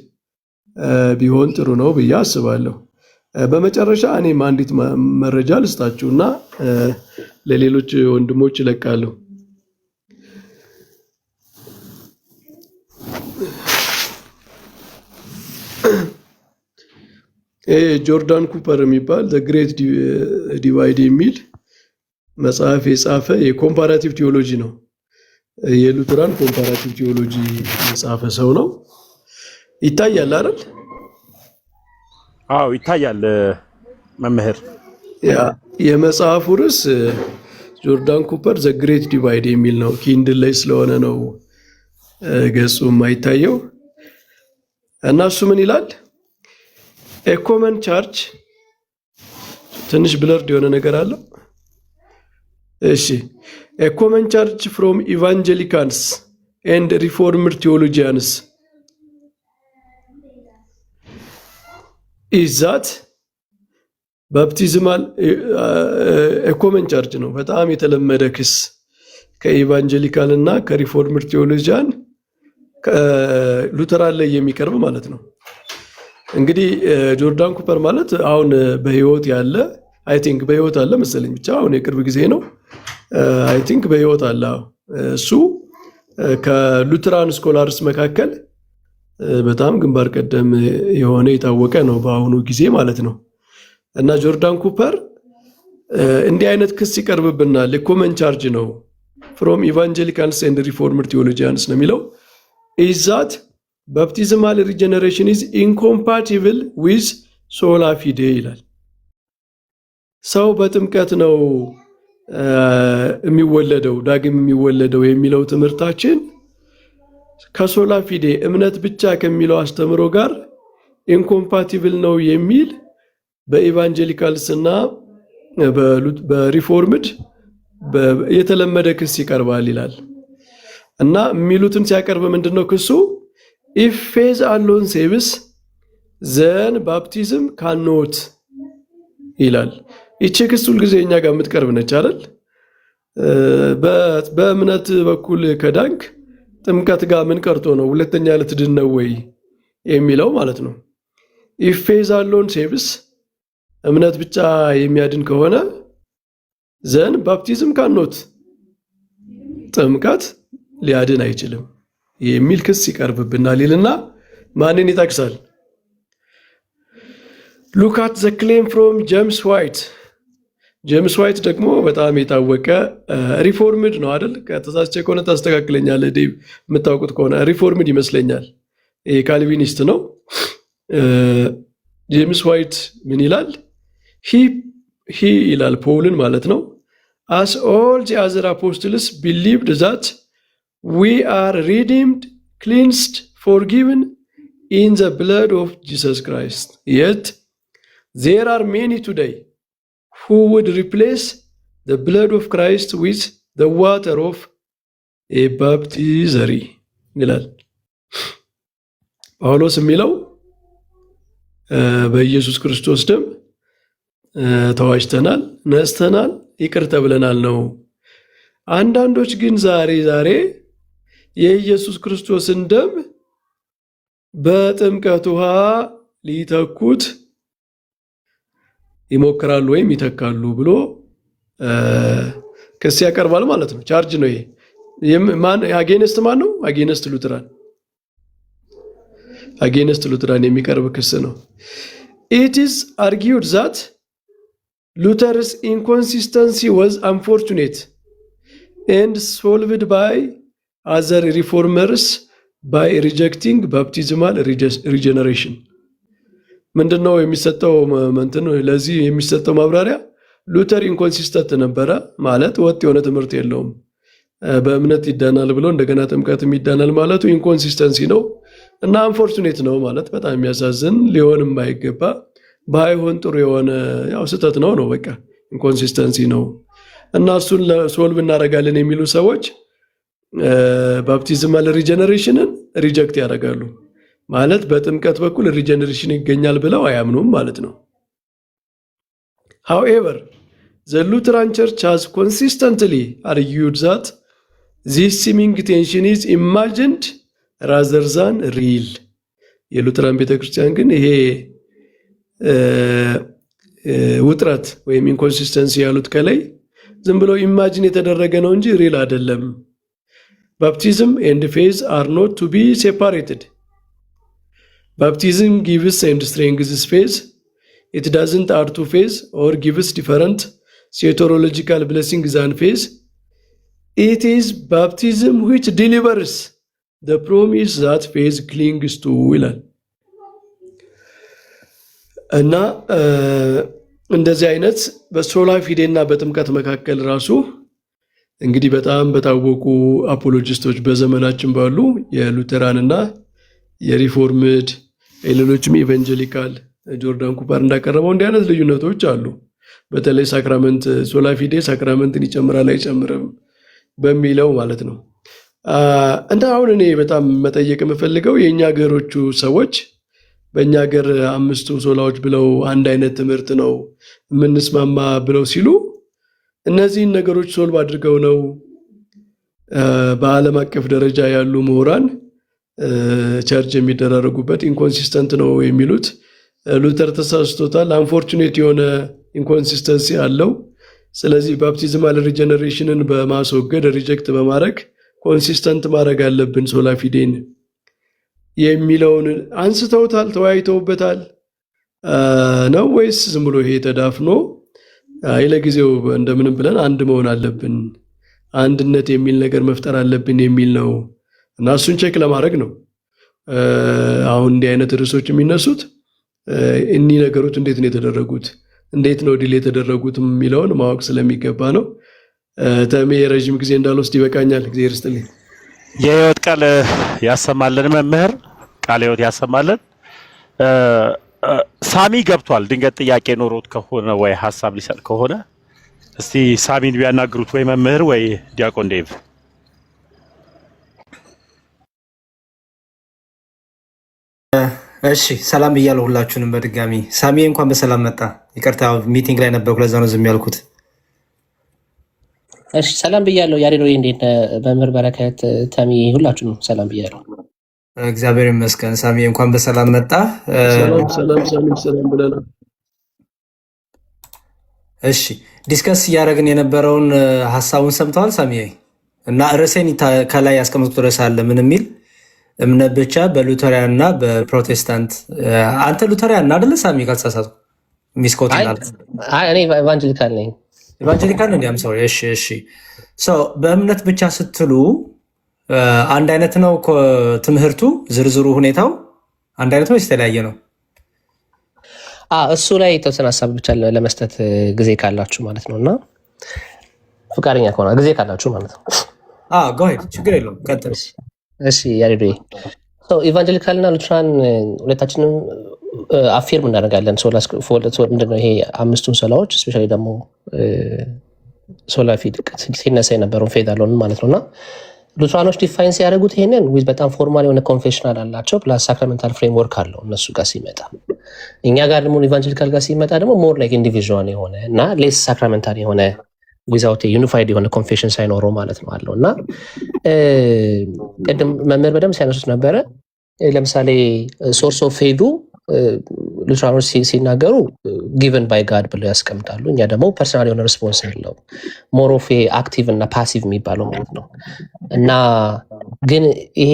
ቢሆን ጥሩ ነው ብዬ አስባለሁ። በመጨረሻ እኔም አንዲት መረጃ ልስጣችሁና ለሌሎች ወንድሞች እለቃለሁ። ጆርዳን ኩፐር የሚባል ዘ ግሬት ዲቫይድ የሚል መጽሐፍ የጻፈ የኮምፓራቲቭ ቲዮሎጂ ነው። የሉተራን ኮምፓራቲቭ ቲዮሎጂ የጻፈ ሰው ነው። ይታያል አይደል? አዎ ይታያል መምህር። የመጽሐፉ ርዕስ ጆርዳን ኩፐር ዘ ግሬት ዲቫይድ የሚል ነው። ኪንድል ላይ ስለሆነ ነው ገጹ የማይታየው እና እሱ ምን ይላል? ኮመን ቻርች ትንሽ ብለርድ የሆነ ነገር አለው። እሺ ኮመን ቻርች ፍሮም ኢቫንጀሊካንስ ኤንድ ሪፎርምድ ቴዎሎጂያንስ ኢዛት ባፕቲዝማል ኮመን ቻርች ነው። በጣም የተለመደ ክስ ከኢቫንጀሊካል እና ከሪፎርምድ ቴዎሎጂያን ሉተራን ላይ የሚቀርብ ማለት ነው። እንግዲህ ጆርዳን ኩፐር ማለት አሁን በህይወት ያለ አይ ቲንክ በህይወት አለ መሰለኝ፣ ብቻ አሁን የቅርብ ጊዜ ነው። አይ ቲንክ በህይወት አለ። እሱ ከሉተራን ስኮላርስ መካከል በጣም ግንባር ቀደም የሆነ የታወቀ ነው በአሁኑ ጊዜ ማለት ነው። እና ጆርዳን ኩፐር እንዲህ አይነት ክስ ይቀርብብናል፣ ኮመን ቻርጅ ነው from evangelicals and reformed theologians ነው የሚለው is that baptismal regeneration is incompatible with sola fide ይላል። ሰው በጥምቀት ነው የሚወለደው ዳግም የሚወለደው የሚለው ትምህርታችን ከሶላ ፊዴ እምነት ብቻ ከሚለው አስተምሮ ጋር ኢንኮምፓቲብል ነው የሚል በኢቫንጀሊካልስ እና በሪፎርምድ የተለመደ ክስ ይቀርባል ይላል እና የሚሉትን ሲያቀርብ ምንድነው ክሱ if faith alone saves then baptism cannot ይላል። ይቺ ክስ ሁልጊዜ እኛ ጋር የምትቀርብ ነች አይደል? በእምነት በኩል ከዳንክ ጥምቀት ጋር ምን ቀርቶ ነው ሁለተኛ ልትድን ነው ወይ የሚለው ማለት ነው። if faith alone saves እምነት ብቻ የሚያድን ከሆነ ዘን ባፕቲዝም ካኖት ጥምቀት ሊያድን አይችልም የሚል ክስ ይቀርብብናል ይልና ማንን ይጠቅሳል? look at the claim from James White ጄምስ ዋይት ደግሞ በጣም የታወቀ ሪፎርምድ ነው አይደል? ከተሳስቼ ከሆነ ታስተካክለኛለህ ዴቭ፣ የምታውቁት ከሆነ ሪፎርምድ ይመስለኛል። ካልቪኒስት ነው። ጄምስ ዋይት ምን ይላል? ሂ ይላል ፖልን ማለት ነው። as all the other apostles believed that we are redeemed, cleansed, forgiven in the blood of Jesus Christ. Yet there are many today who would replace the blood of Christ with the water of a baptizery ይላል ጳውሎስ የሚለው በኢየሱስ ክርስቶስ ደም ተዋጅተናል፣ ነጽተናል፣ ይቅር ተብለናል ነው። አንዳንዶች ግን ዛሬ የኢየሱስ ክርስቶስን ደም በጥምቀት ውሃ ሊተኩት ይሞክራሉ ወይም ይተካሉ ብሎ ክስ ያቀርባል ማለት ነው። ቻርጅ ነው ይሄ። አጌንስት ማን ነው? አጌንስት ሉተራን የሚቀርብ ክስ ነው። it is argued that Luther's inconsistency was unfortunate and solved by other reformers by rejecting baptismal regeneration. ምንድነው የሚሰጠው ለዚህ የሚሰጠው ማብራሪያ? ሉተር ኢንኮንሲስተንት ነበረ ማለት ወጥ የሆነ ትምህርት የለውም። በእምነት ይዳናል ብሎ እንደገና ጥምቀትም ይዳናል ማለቱ ኢንኮንሲስተንሲ ነው እና አንፎርቹኔት ነው ማለት በጣም የሚያሳዝን ሊሆንም አይገባ ባይሆን ጥሩ የሆነ ያው ስህተት ነው በቃ ኢንኮንሲስተንሲ ነው እና እሱን ሶልቭ እናደርጋለን የሚሉ ሰዎች ባፕቲዝማል ሪጀነሬሽንን ሪጀክት ያደርጋሉ ማለት በጥምቀት በኩል ሪጀነሬሽን ይገኛል ብለው አያምኑም ማለት ነው። However, the Lutheran Church has consistently argued that this seeming tension is imagined rather than real. የሉተራን ቤተክርስቲያን ግን ይሄ ውጥረት ወይም ኢንኮንሲስተንሲ ያሉት ከላይ ዝም ብሎ ኢማጂን የተደረገ ነው እንጂ ሪል አይደለም። Baptism and faith are not to be separated. Baptism gives and strengthens faith. It doesn't add to faith or gives different theological blessings than faith. It is baptism which delivers the promise that faith clings to ይላል እና እንደዚህ አይነት በሶላ ፊዴና በጥምቀት መካከል ራሱ እንግዲህ በጣም በታወቁ አፖሎጂስቶች በዘመናችን ባሉ የሉተራንና የሪፎርምድ ሌሎችም ኢቫንጀሊካል ጆርዳን ኩፐር እንዳቀረበው እንዲህ አይነት ልዩነቶች አሉ። በተለይ ሳክራመንት ሶላ ፊዴ ሳክራመንትን ይጨምራል አይጨምርም በሚለው ማለት ነው። እና አሁን እኔ በጣም መጠየቅ የምፈልገው የኛ ሀገሮቹ ሰዎች በእኛ ሀገር አምስቱ ሶላዎች ብለው አንድ አይነት ትምህርት ነው የምንስማማ ብለው ሲሉ እነዚህን ነገሮች ሶልቭ አድርገው ነው በዓለም አቀፍ ደረጃ ያሉ ምሁራን ቸርች የሚደራረጉበት ኢንኮንሲስተንት ነው የሚሉት? ሉተር ተሳስቶታል። አንፎርቹኔት የሆነ ኢንኮንሲስተንሲ አለው። ስለዚህ ባፕቲዝማል ሪጀነሬሽንን በማስወገድ ሪጀክት በማድረግ ኮንሲስተንት ማድረግ አለብን ሶላ ፊዴን የሚለውን አንስተውታል፣ ተወያይተውበታል ነው ወይስ ዝም ብሎ ይሄ ተዳፍኖ ለጊዜው እንደምንም ብለን አንድ መሆን አለብን አንድነት የሚል ነገር መፍጠር አለብን የሚል ነው እና እሱን ቼክ ለማድረግ ነው አሁን እንዲህ አይነት ርዕሶች የሚነሱት። እኒህ ነገሮች እንዴት ነው የተደረጉት፣ እንዴት ነው ዲል የተደረጉት የሚለውን ማወቅ ስለሚገባ ነው። ተሜ የረጅም ጊዜ እንዳልወስድ ይበቃኛል። እግዚአብሔር ይስጥልኝ። የህይወት ቃል ያሰማልን መምህር፣ ቃለ ህይወት ያሰማልን። ሳሚ ገብቷል። ድንገት ጥያቄ ኖሮት ከሆነ ወይ ሀሳብ ሊሰጥ ከሆነ እስቲ ሳሚን ቢያናግሩት ወይ መምህር ወይ ዲያቆን ዴቭ። እሺ ሰላም ብያለሁ ሁላችሁንም በድጋሚ። ሳሚ እንኳን በሰላም መጣ። ይቅርታ ሚቲንግ ላይ ነበርኩ ለዛ ነው ዝም ያልኩት። እሺ ሰላም ብያለሁ። ያሬዶ እንዴት ነህ? መምህር በረከት፣ ተሚ ሁላችሁንም ሰላም ብያለሁ። እግዚአብሔር ይመስገን። ሳሚ እንኳን በሰላም መጣ። ሰላም ብለናል። እሺ ዲስከስ እያደረግን የነበረውን ሀሳቡን ሰምተዋል ሳሚ? እና ርዕሴን ከላይ ያስቀመጥኩት ርዕስ አለ ምን የሚል እምነት ብቻ በሉተሪያን እና በፕሮቴስታንት። አንተ ሉተሪያን አይደለ ሳሚ? ካልተሳሳትኩ ሚስኮት ይላል። እኔ ኢቫንጀሊካል ነኝ። ኢቫንጀሊካል ነው እንዲያም ሰው። እሺ እሺ። በእምነት ብቻ ስትሉ አንድ አይነት ነው ትምህርቱ? ዝርዝሩ ሁኔታው አንድ አይነት ነው የተለያየ ነው? እሱ ላይ የተወሰነ ሀሳብ ብቻ ለመስጠት ጊዜ ካላችሁ ማለት ነው እና ፍቃደኛ ከሆነ ጊዜ ካላችሁ ማለት ነው። ጎሄድ ችግር የለውም ቀጥል። እሺ ያሬዶ ኢቫንጀሊካል እና ሉትራን ሁለታችንም አፌርም እናደርጋለን። ምንድነው ይሄ አምስቱን ሶላዎች ስፔሻሊ ደግሞ ሶላ ፊድ ሲነሳ የነበረውን ፌዝ አለውን ማለት ነው እና ሉትራኖች ዲፋይን ሲያደርጉት ይሄንን ዊዝ በጣም ፎርማል የሆነ ኮንፌሽናል አላቸው ፕላስ ሳክራሜንታል ፍሬምወርክ አለው እነሱ ጋር ሲመጣ። እኛ ጋር ደግሞ ኢቫንጀሊካል ጋር ሲመጣ ደግሞ ሞር ላይክ ኢንዲቪዥዋል የሆነ እና ሌስ ሳክራሜንታል የሆነ ዊዛውት ዩኒፋይድ የሆነ ኮንፌሽን ሳይኖረው ማለት ነው አለው እና ቅድም መምህር በደንብ ሲያነሱት ነበረ። ለምሳሌ ሶርስ ኦፍ ፌዙ ሉትራኖች ሲናገሩ ጊቨን ባይ ጋድ ብለው ያስቀምጣሉ። እኛ ደግሞ ፐርሰናል የሆነ ሪስፖንስ ያለው ሞር ኦፍ አክቲቭ እና ፓሲቭ የሚባለው ማለት ነው እና ግን ይሄ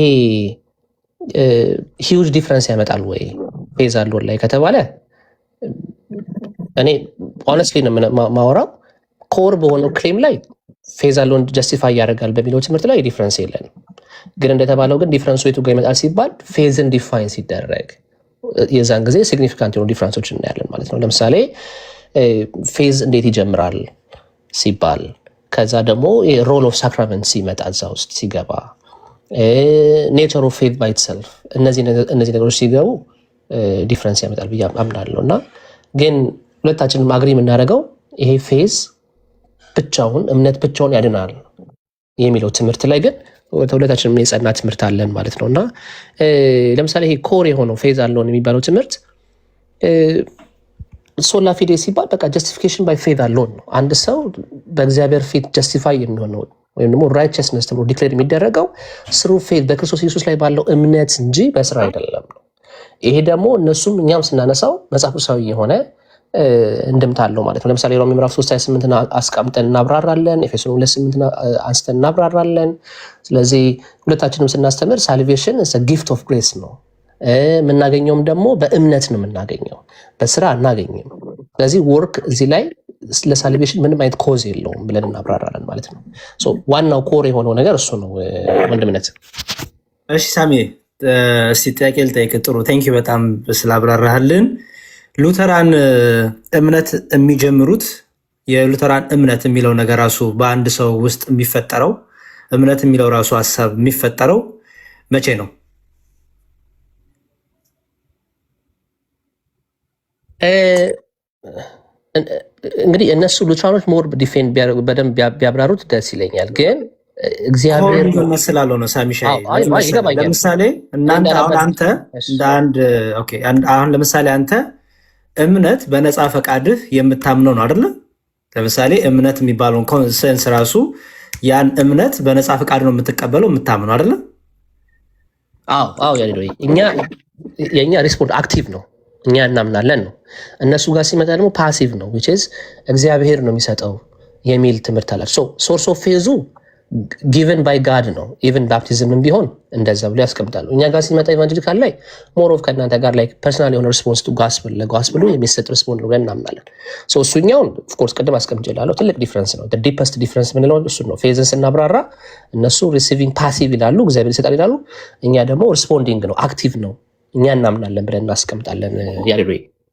ሂውጅ ዲፍረንስ ያመጣል ወይ ፌዝ አሎን ላይ ከተባለ እኔ ሆነስትሊ ነው ማወራው። ኮር በሆነው ክሌም ላይ ፌዝ አሎን ጀስቲፋይ ያደርጋል በሚለው ትምህርት ላይ ዲፍረንስ የለንም። ግን እንደተባለው ግን ዲፍረንሱ የቱ ጋር ይመጣል ሲባል ፌዝን ዲፋይን ሲደረግ የዛን ጊዜ ሲግኒፊካንት የሆኑ ዲፍረንሶች እናያለን ማለት ነው። ለምሳሌ ፌዝ እንዴት ይጀምራል ሲባል ከዛ ደግሞ ሮል ኦፍ ሳክራመንት ሲመጣ እዛ ውስጥ ሲገባ ኔቸር ኦፍ ፌዝ ባይ ኢትሰልፍ እነዚህ ነገሮች ሲገቡ ዲፍረንስ ያመጣል ብዬ አምናለሁ እና ግን ሁለታችንም አግሪ የምናደርገው ይሄ ፌዝ ብቻውን እምነት ብቻውን ያድናል የሚለው ትምህርት ላይ ግን ሁለታችንም የጸና ትምህርት አለን ማለት ነው እና ለምሳሌ ይሄ ኮር የሆነው ፌዝ አለውን የሚባለው ትምህርት ሶላ ፊዴ ሲባል በቃ ጀስቲፊኬሽን ባይ ፌዝ አሎን ነው። አንድ ሰው በእግዚአብሔር ፊት ጀስቲፋይ የሚሆነው ወይም ደግሞ ራይቸስነስ ተብሎ ዲክሌር የሚደረገው ስሩ ፌዝ በክርስቶስ ኢየሱስ ላይ ባለው እምነት እንጂ በስራ አይደለም ነው። ይሄ ደግሞ እነሱም እኛም ስናነሳው መጽሐፍ ቅዱሳዊ የሆነ እንድምታ አለው ማለት ነው። ለምሳሌ ሮሜ ምዕራፍ 3:28 አስቀምጠን እናብራራለን። ኤፌሶን 2:8 አንስተን እናብራራለን። ስለዚህ ሁለታችንም ስናስተምር ሳልቬሽን ጊፍት ኦፍ ግሬስ ነው። የምናገኘውም ደግሞ በእምነት ነው የምናገኘው፣ በስራ አናገኝም። ስለዚህ ወርክ እዚህ ላይ ለሳልቬሽን ምንም አይነት ኮዝ የለውም ብለን እናብራራለን ማለት ነው። ዋናው ኮር የሆነው ነገር እሱ ነው ወንድምነት። እሺ ሳሚ እስቲ ጥያቄ ልጠይቅ። ጥሩ ቴንኪው በጣም ስላብራራህልን። ሉተራን እምነት የሚጀምሩት የሉተራን እምነት የሚለው ነገር ራሱ በአንድ ሰው ውስጥ የሚፈጠረው እምነት የሚለው ራሱ ሀሳብ የሚፈጠረው መቼ ነው? እንግዲህ እነሱ ሉትራኖች ሞር ዲፌንድ በደንብ ቢያብራሩት ደስ ይለኛል። ግን እግዚአብሔር መስላለው ነው ሳሚሻ። ለምሳሌ እናንተ አሁን ለምሳሌ አንተ እምነት በነፃ ፈቃድህ የምታምነው ነው አይደለ? ለምሳሌ እምነት የሚባለውን ኮንሰንስ ራሱ ያን እምነት በነፃ ፈቃድ ነው የምትቀበለው የምታምነው አይደለ? አዎ ያለው የኛ ሪስፖንድ አክቲቭ ነው፣ እኛ እናምናለን ነው። እነሱ ጋር ሲመጣ ደግሞ ፓሲቭ ነው which is እግዚአብሔር ነው የሚሰጠው የሚል ትምህርት አላቸው። ሶርስ ኦፍ ፌዙ ጊቨን ባይ ጋድ ነው። ኢቨን ባፕቲዝምም ቢሆን እንደዛ ብሎ ያስቀምጣሉ። እኛ ጋር ሲመጣ ኢቫንጀሊካል ላይ ሞር ኦፍ ከእናንተ ጋር ላይ ፐርሰናል የሆነ ሪስፖንስ ቱ ጋስፕል ለጋስፕሉ የሚሰጥ ሪስፖንስ ነው ብለን እናምናለን። እሱኛውን ኦፍኮርስ ቅድም አስቀምጬላለሁ። ትልቅ ዲፍረንስ ነው። ዲፐስት ዲፍረንስ ምንለው እሱ ነው። ፌዝን ስናብራራ እነሱ ሪሲቪንግ ፓሲቭ ይላሉ፣ እግዚአብሔር ይሰጣል ይላሉ። እኛ ደግሞ ሪስፖንዲንግ ነው፣ አክቲቭ ነው። እኛ እናምናለን ብለን እናስቀምጣለን። ያሬዶ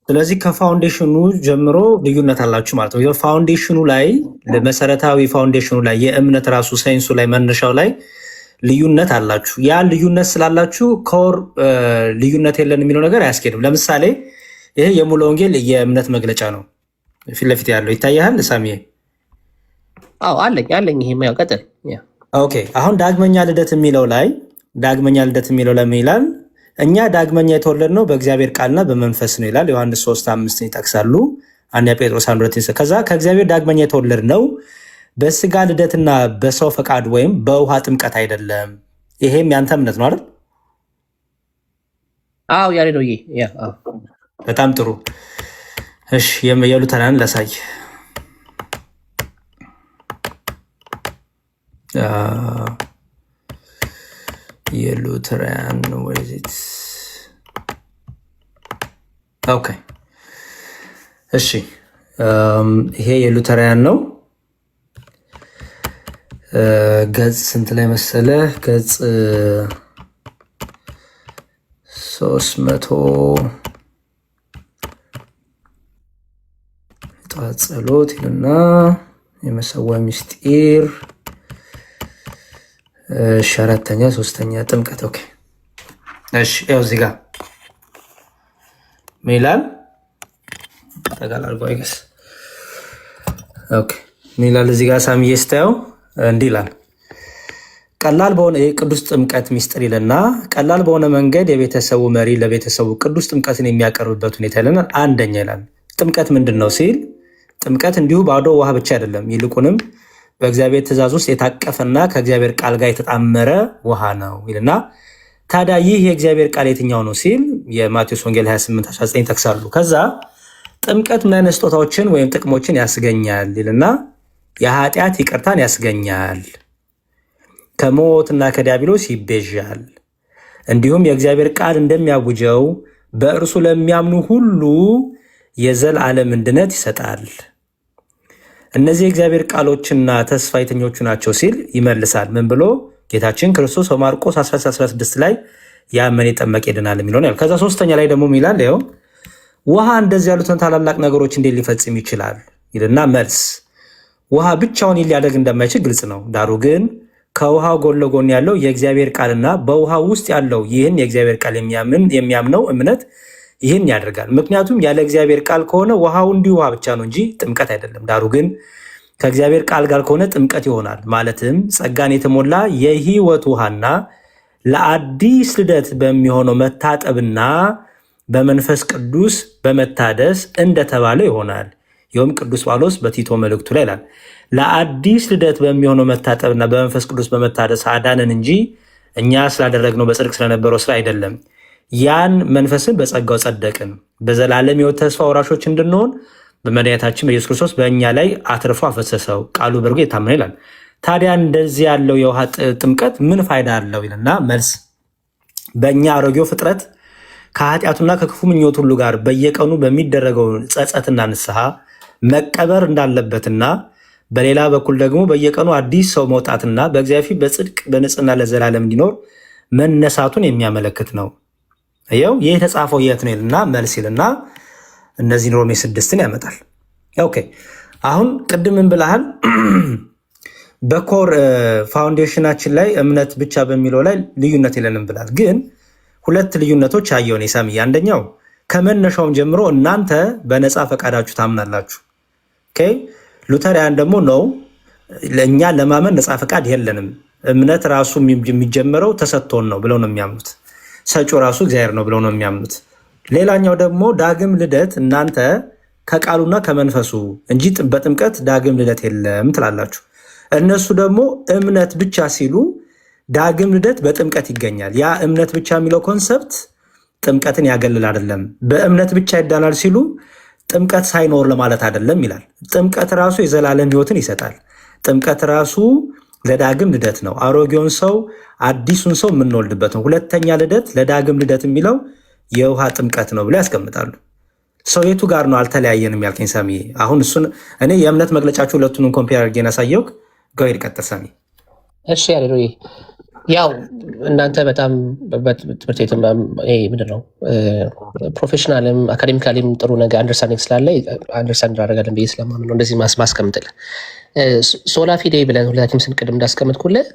ስለዚህ ከፋውንዴሽኑ ጀምሮ ልዩነት አላችሁ ማለት ነው። ፋውንዴሽኑ ላይ መሰረታዊ ፋውንዴሽኑ ላይ የእምነት ራሱ ሳይንሱ ላይ መነሻው ላይ ልዩነት አላችሁ። ያ ልዩነት ስላላችሁ ኮር ልዩነት የለን የሚለው ነገር አያስኬድም። ለምሳሌ ይሄ የሙሉ ወንጌል የእምነት መግለጫ ነው። ፊት ለፊት ያለው ይታያል ሳሚዬ? አዎ አለኝ። ይሄ ያው ቀጥል። ኦኬ አሁን ዳግመኛ ልደት የሚለው ላይ ምን ይላል? እኛ ዳግመኛ የተወለድነው በእግዚአብሔር ቃልና በመንፈስ ነው ይላል። ዮሐንስ 3:5 ይጠቅሳሉ። አንደኛ ጴጥሮስ 1:2 ከዛ ከእግዚአብሔር ዳግመኛ የተወለድነው በስጋ ልደትና በሰው ፈቃድ ወይም በውሃ ጥምቀት አይደለም። ይሄም ያንተ እምነት ነው አይደል? አዎ ያሬዶዬ። በጣም ጥሩ። እሺ የሉተራን ላሳይ። የሉተራን ወይዚት ኦኬ። እሺ ይሄ የሉተራን ነው። ገጽ ስንት ላይ መሰለ? ገጽ 300 ጠዋት ጸሎት ይልና የመሰዋ ምስጢር አራተኛ 3ኛ ጥምቀት። ኦኬ እሺ ያው እዚህ ጋር ሚላል ተጋላል ጎይስ። ኦኬ ሚላል እዚህ ጋር ሳሚዬ ስታየው እንዲህ ይላል። ቀላል በሆነ የቅዱስ ጥምቀት ምስጢር ይልና ቀላል በሆነ መንገድ የቤተሰቡ መሪ ለቤተሰቡ ቅዱስ ጥምቀትን የሚያቀርብበት ሁኔታ ይለናል። አንደኛ ይላል ጥምቀት ምንድን ነው ሲል ጥምቀት እንዲሁ ባዶ ውሃ ብቻ አይደለም፣ ይልቁንም በእግዚአብሔር ትእዛዝ ውስጥ የታቀፈና ከእግዚአብሔር ቃል ጋር የተጣመረ ውሃ ነው ይልና ታዲያ ይህ የእግዚአብሔር ቃል የትኛው ነው ሲል የማቴዎስ ወንጌል 28:19 ይጠቅሳሉ። ከዛ ጥምቀት ምን አይነት ስጦታዎችን ወይም ጥቅሞችን ያስገኛል ይልና የኃጢአት ይቅርታን ያስገኛል፣ ከሞትና ከዲያብሎስ ይቤዣል፣ እንዲሁም የእግዚአብሔር ቃል እንደሚያውጀው በእርሱ ለሚያምኑ ሁሉ የዘላለምን ድነት ይሰጣል። እነዚህ የእግዚአብሔር ቃሎችና ተስፋ የተኞቹ ናቸው ሲል ይመልሳል። ምን ብሎ ጌታችን ክርስቶስ በማርቆስ 16 ላይ ያመነ የጠመቀ ይድናል የሚለውን ያል። ከዛ 3ኛ ላይ ደግሞ ይላል ይኸው ውሃ እንደዚህ ያሉትን ታላላቅ ነገሮች እንዴት ሊፈጽም ይችላል ይልና መልስ ውሃ ብቻውን ሊያደርግ እንደማይችል ግልጽ ነው። ዳሩ ግን ከውሃ ጎን ለጎን ያለው የእግዚአብሔር ቃልና በውሃ ውስጥ ያለው ይህን የእግዚአብሔር ቃል የሚያምነው እምነት ይህን ያደርጋል። ምክንያቱም ያለ እግዚአብሔር ቃል ከሆነ ውሃው እንዲሁ ውሃ ብቻ ነው እንጂ ጥምቀት አይደለም። ዳሩ ግን ከእግዚአብሔር ቃል ጋር ከሆነ ጥምቀት ይሆናል። ማለትም ጸጋን የተሞላ የሕይወት ውሃና ለአዲስ ልደት በሚሆነው መታጠብና በመንፈስ ቅዱስ በመታደስ እንደተባለ ይሆናል። ይኸውም ቅዱስ ጳውሎስ በቲቶ መልእክቱ ላይ ይላል ለአዲስ ልደት በሚሆነው መታጠብና በመንፈስ ቅዱስ በመታደስ አዳነን እንጂ እኛ ስላደረግነው በጽድቅ ስለነበረው ስራ አይደለም። ያን መንፈስን በጸጋው ጸደቅን፣ በዘላለም ሕይወት ተስፋ ወራሾች እንድንሆን በመድኃኒታችን በኢየሱስ ክርስቶስ በእኛ ላይ አትርፎ አፈሰሰው፣ ቃሉ በእርግጥ የታመነ ይላል። ታዲያ እንደዚህ ያለው የውሃ ጥምቀት ምን ፋይዳ አለው ይልና መልስ በእኛ አሮጌው ፍጥረት ከኃጢአቱና ከክፉ ምኞት ሁሉ ጋር በየቀኑ በሚደረገው ጸጸትና ንስሐ መቀበር እንዳለበትና በሌላ በኩል ደግሞ በየቀኑ አዲስ ሰው መውጣትና በእግዚአብሔር በጽድቅ በንጽህና ለዘላለም እንዲኖር መነሳቱን የሚያመለክት ነው። ይኸው ይህ የተጻፈው የት ነው ይልና መልስ ይልና እነዚህን ሮሜ 6ን ያመጣል። ኦኬ አሁን ቅድም ምን ብለሃል? በኮር ፋውንዴሽናችን ላይ እምነት ብቻ በሚለው ላይ ልዩነት የለንም ብላል። ግን ሁለት ልዩነቶች አየውን የሳምዬ። አንደኛው ከመነሻውም ጀምሮ እናንተ በነፃ ፈቃዳችሁ ታምናላችሁ። ሉተሪያን ደግሞ ነው ለእኛ ለማመን ነፃ ፈቃድ የለንም፣ እምነት ራሱ የሚጀምረው ተሰጥቶን ነው ብለው ነው የሚያምኑት። ሰጪው ራሱ እግዚአብሔር ነው ብለው ነው የሚያምኑት። ሌላኛው ደግሞ ዳግም ልደት እናንተ ከቃሉና ከመንፈሱ እንጂ በጥምቀት ዳግም ልደት የለም ትላላችሁ። እነሱ ደግሞ እምነት ብቻ ሲሉ ዳግም ልደት በጥምቀት ይገኛል። ያ እምነት ብቻ የሚለው ኮንሰፕት ጥምቀትን ያገልል አይደለም። በእምነት ብቻ ይዳናል ሲሉ ጥምቀት ሳይኖር ለማለት አይደለም ይላል። ጥምቀት ራሱ የዘላለም ሕይወትን ይሰጣል። ጥምቀት ራሱ ለዳግም ልደት ነው። አሮጌውን ሰው አዲሱን ሰው የምንወልድበት ነው። ሁለተኛ ልደት ለዳግም ልደት የሚለው የውሃ ጥምቀት ነው ብሎ ያስቀምጣሉ። ሰው የቱ ጋር ነው አልተለያየንም ያልከኝ ሳሚ? አሁን እሱን እኔ የእምነት መግለጫችሁ ሁለቱንም ኮምፔር አድርጌ ያሳየው ጋር ይቀጥል ሳሚ። እሺ ያሬዶ፣ ያው እናንተ በጣም ትምህርት ቤት ምንድነው ፕሮፌሽናልም አካዴሚካሊም ጥሩ ነገር አንደርስታንዲንግ ስላለ አንደርስታንድ አደረጋለን ብዬ ስለማምን ነው እንደዚህ ማስቀምጥል። ሶላ ፊዴ ብለን ሁላችንም ስንቅድም እንዳስቀምጥኩልህ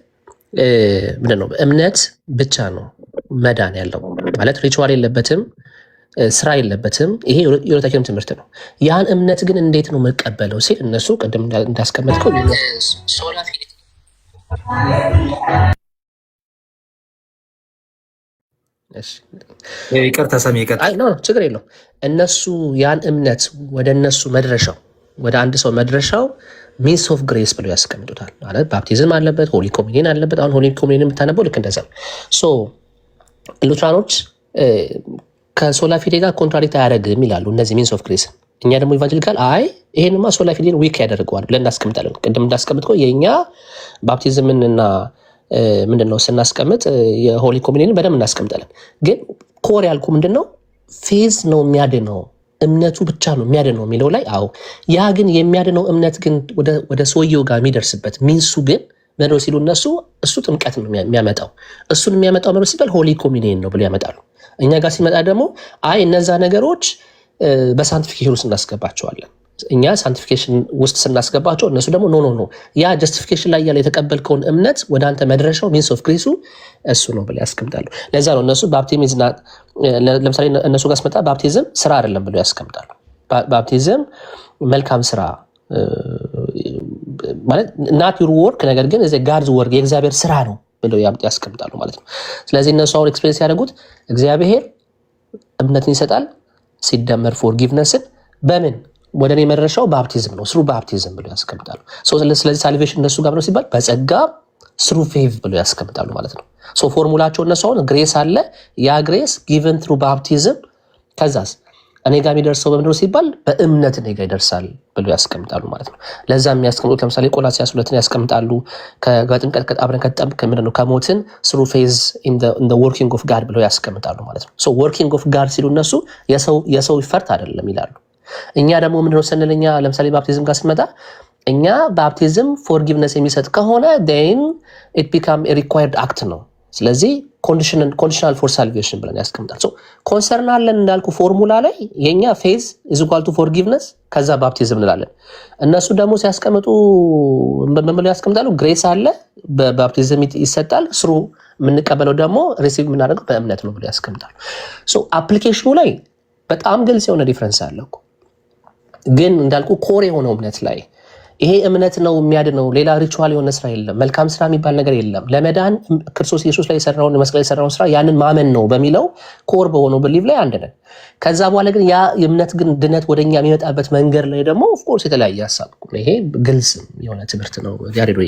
ምንድነው እምነት ብቻ ነው መዳን ያለው ማለት ሪቹዋል የለበትም፣ ስራ የለበትም። ይሄ የሁለታችንም ትምህርት ነው። ያን እምነት ግን እንዴት ነው መቀበለው ሲል እነሱ ቅድም እንዳስቀመጥከው ሶላ ፊዴ ይቅርታ ሰሚ ችግር የለው። እነሱ ያን እምነት ወደ እነሱ መድረሻው ወደ አንድ ሰው መድረሻው ሚንስ ኦፍ ግሬስ ብለው ያስቀምጡታል። ማለት ባፕቲዝም አለበት፣ ሆሊ ኮሚኒየን አለበት። አሁን ሆሊ ኮሚኒየን የምታነበው ልክ እንደዛ ነው። ሉትራኖች ከሶላ ፊዴ ጋር ኮንትራዲክት አያደርግም ይላሉ እነዚህ ሚንስ ኦፍ ግሬስ። እኛ ደግሞ ኢቫንጀሊካል አይ ይሄንማ ሶላ ፊዴን ዊክ ያደርገዋል ብለን እናስቀምጣለን። ቅድም እንዳስቀምጥከው የእኛ ባፕቲዝምንና ምንድነው ስናስቀምጥ የሆሊ ኮሚኒየንን በደንብ እናስቀምጣለን። ግን ኮር ያልኩ ምንድነው ፌዝ ነው የሚያድነው እምነቱ ብቻ ነው የሚያድነው የሚለው ላይ አዎ፣ ያ ግን የሚያድነው እምነት ግን ወደ ሰውየው ጋር የሚደርስበት ሚንሱ ግን ምንድነው ሲሉ እነሱ እሱ ጥምቀት ነው የሚያመጣው። እሱን የሚያመጣው ምንድነው ሲባል ሆሊ ኮሚኒየን ነው ብሎ ያመጣሉ። እኛ ጋር ሲመጣ ደግሞ አይ እነዛ ነገሮች በሳንቲፊኬሽን ውስጥ እናስገባቸዋለን። እኛ ሳንቲፊኬሽን ውስጥ ስናስገባቸው እነሱ ደግሞ ኖ ያ ጀስቲፊኬሽን ላይ ያለ የተቀበልከውን እምነት ወደ አንተ መድረሻው ሚንስ ኦፍ ግሬሱ እሱ ነው ብለው ያስቀምጣሉ። ለዛ ነው እነሱ ባፕቲዝም ለምሳሌ እነሱ ጋር ስመጣ ባፕቲዝም ስራ አይደለም ብለው ያስቀምጣሉ። ባፕቲዝም መልካም ስራ ማለት ናት ዩር ወርክ ነገር ግን ጋድስ ወርክ የእግዚአብሔር ስራ ነው ብለው ያስቀምጣሉ ማለት ነው። ስለዚህ እነሱ አሁን ኤክስፔሪንስ ያደረጉት እግዚአብሔር እምነትን ይሰጣል ሲደመር ፎርጊቭነስን በምን ወደ እኔ መድረሻው ባፕቲዝም ነው ስሩ ባፕቲዝም ብለው ያስቀምጣሉ። ስለዚህ ሳልቬሽን እነሱ ጋር ነው ሲባል በጸጋ ስሩ ፌቭ ብለው ያስቀምጣሉ ማለት ነው። ፎርሙላቸው እነሱ አሁን ግሬስ አለ፣ ያ ግሬስ ጊቨን ትሩ ባፕቲዝም ከዛስ እኔ ጋር የሚደርሰው በምንድነው ሲባል በእምነት እኔ ጋር ይደርሳል ብለው ያስቀምጣሉ ማለት ነው። ለዛ የሚያስቀምጡት ለምሳሌ ቆላስይስ 2ን ያስቀምጣሉ። ከጥምቀት አብረን ምንድነው ከሞትን ስሩ ፌዝ ኢን ዘ ወርኪንግ ኦፍ ጋድ ብለው ያስቀምጣሉ ማለት ነው። ወርኪንግ ኦፍ ጋድ ሲሉ እነሱ የሰው ይፈርት አይደለም ይላሉ። እኛ ደግሞ ምንድነው ስንልኛ ለምሳሌ ባፕቲዝም ጋር ስንመጣ እኛ ባፕቲዝም ፎርጊቭነስ የሚሰጥ ከሆነ then it become a required act ነው። ስለዚህ ኮንዲሽናል ፎር ሳልቬሽን ብለን ያስቀምጣል። ኮንሰርን አለን እንዳልኩ ፎርሙላ ላይ የኛ ፌዝ is equal to forgiveness ከዛ ባፕቲዝም እንላለን። እነሱ ደግሞ ሲያስቀምጡ በመመለ ያስቀምጣሉ ግሬስ አለ በባፕቲዝም ይሰጣል ስሩ የምንቀበለው ደግሞ ሪሲቭ የምናደርገው በእምነት ነው ብለው ያስቀምጣሉ። አፕሊኬሽኑ ላይ በጣም ግልጽ የሆነ ዲፍረንስ አለው። ግን እንዳልኩ ኮር የሆነው እምነት ላይ ይሄ እምነት ነው የሚያድነው። ሌላ ሪቹዋል የሆነ ስራ የለም፣ መልካም ስራ የሚባል ነገር የለም። ለመዳን ክርስቶስ ኢየሱስ ላይ የሰራውን መስቀል የሰራውን ስራ ያንን ማመን ነው በሚለው ኮር በሆነው ብሊቭ ላይ አንድ ነን። ከዛ በኋላ ግን ያ እምነት ግን ድነት ወደኛ የሚመጣበት መንገድ ላይ ደግሞ ኦፍ ኮርስ የተለያየ ሐሳብ ነው። ይሄ ግልጽ የሆነ ትምህርት ነው። ያሬዶ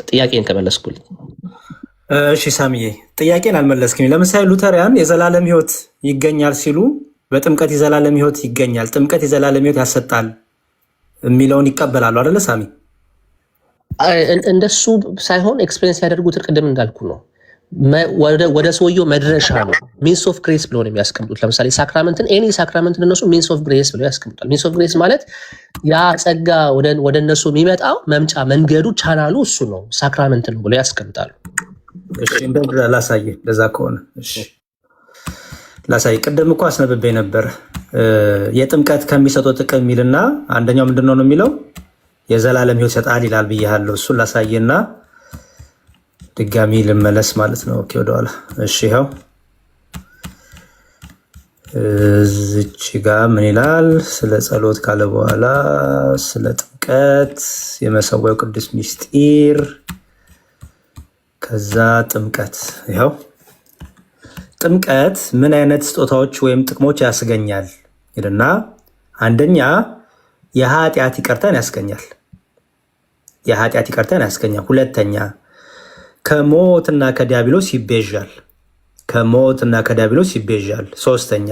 ጥያቄን ከመለስኩልኝ። እሺ ሳሚዬ ጥያቄን አልመለስክኝ። ለምሳሌ ሉተሪያን የዘላለም ህይወት ይገኛል ሲሉ በጥምቀት የዘላለም ህይወት ይገኛል፣ ጥምቀት የዘላለም ህይወት ያሰጣል የሚለውን ይቀበላሉ አይደለ ሳሚ? እንደሱ ሳይሆን ኤክስፔሪንስ ያደርጉት ቅድም እንዳልኩ ነው። ወደ ሰውየው መድረሻ ነው ሚንስ ኦፍ ግሬስ ብለው ነው የሚያስቀምጡት። ለምሳሌ ሳክራመንትን ኤኒ ሳክራመንትን እነሱ ሚንስ ኦፍ ግሬስ ብለው ያስቀምጣል። ሚንስ ኦፍ ግሬስ ማለት ያ ጸጋ ወደ እነሱ የሚመጣው መምጫ መንገዱ ቻናሉ እሱ ነው፣ ሳክራመንት ነው ብለው ያስቀምጣሉ። እሺ እንደዛ ላሳይ። ለዛ ከሆነ እሺ ላሳይ። ቅድም እኮ አስነብቤ ነበር የጥምቀት ከሚሰጠው ጥቅም የሚልና አንደኛው ምንድነው ነው የሚለው የዘላለም ህይወት ይሰጣል ይላል ብያለሁ። እሱን ላሳይና ድጋሚ ልመለስ ማለት ነው። ኦኬ ወደኋላ። እሺ ይኸው እዚች ጋር ምን ይላል? ስለ ጸሎት ካለ በኋላ ስለ ጥምቀት የመሰዊያው ቅዱስ ምስጢር ከዛ ጥምቀት ይኸው ጥምቀት ምን አይነት ስጦታዎች ወይም ጥቅሞች ያስገኛል ይልና አንደኛ የኃጢአት ይቅርታን ያስገኛል። የኃጢአት ይቅርታን ያስገኛል። ሁለተኛ ከሞትና ከዲያብሎስ ይቤዣል። ከሞትና ከዲያብሎስ ይቤዣል። ሶስተኛ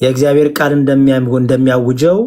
የእግዚአብሔር ቃል እንደሚያውጀው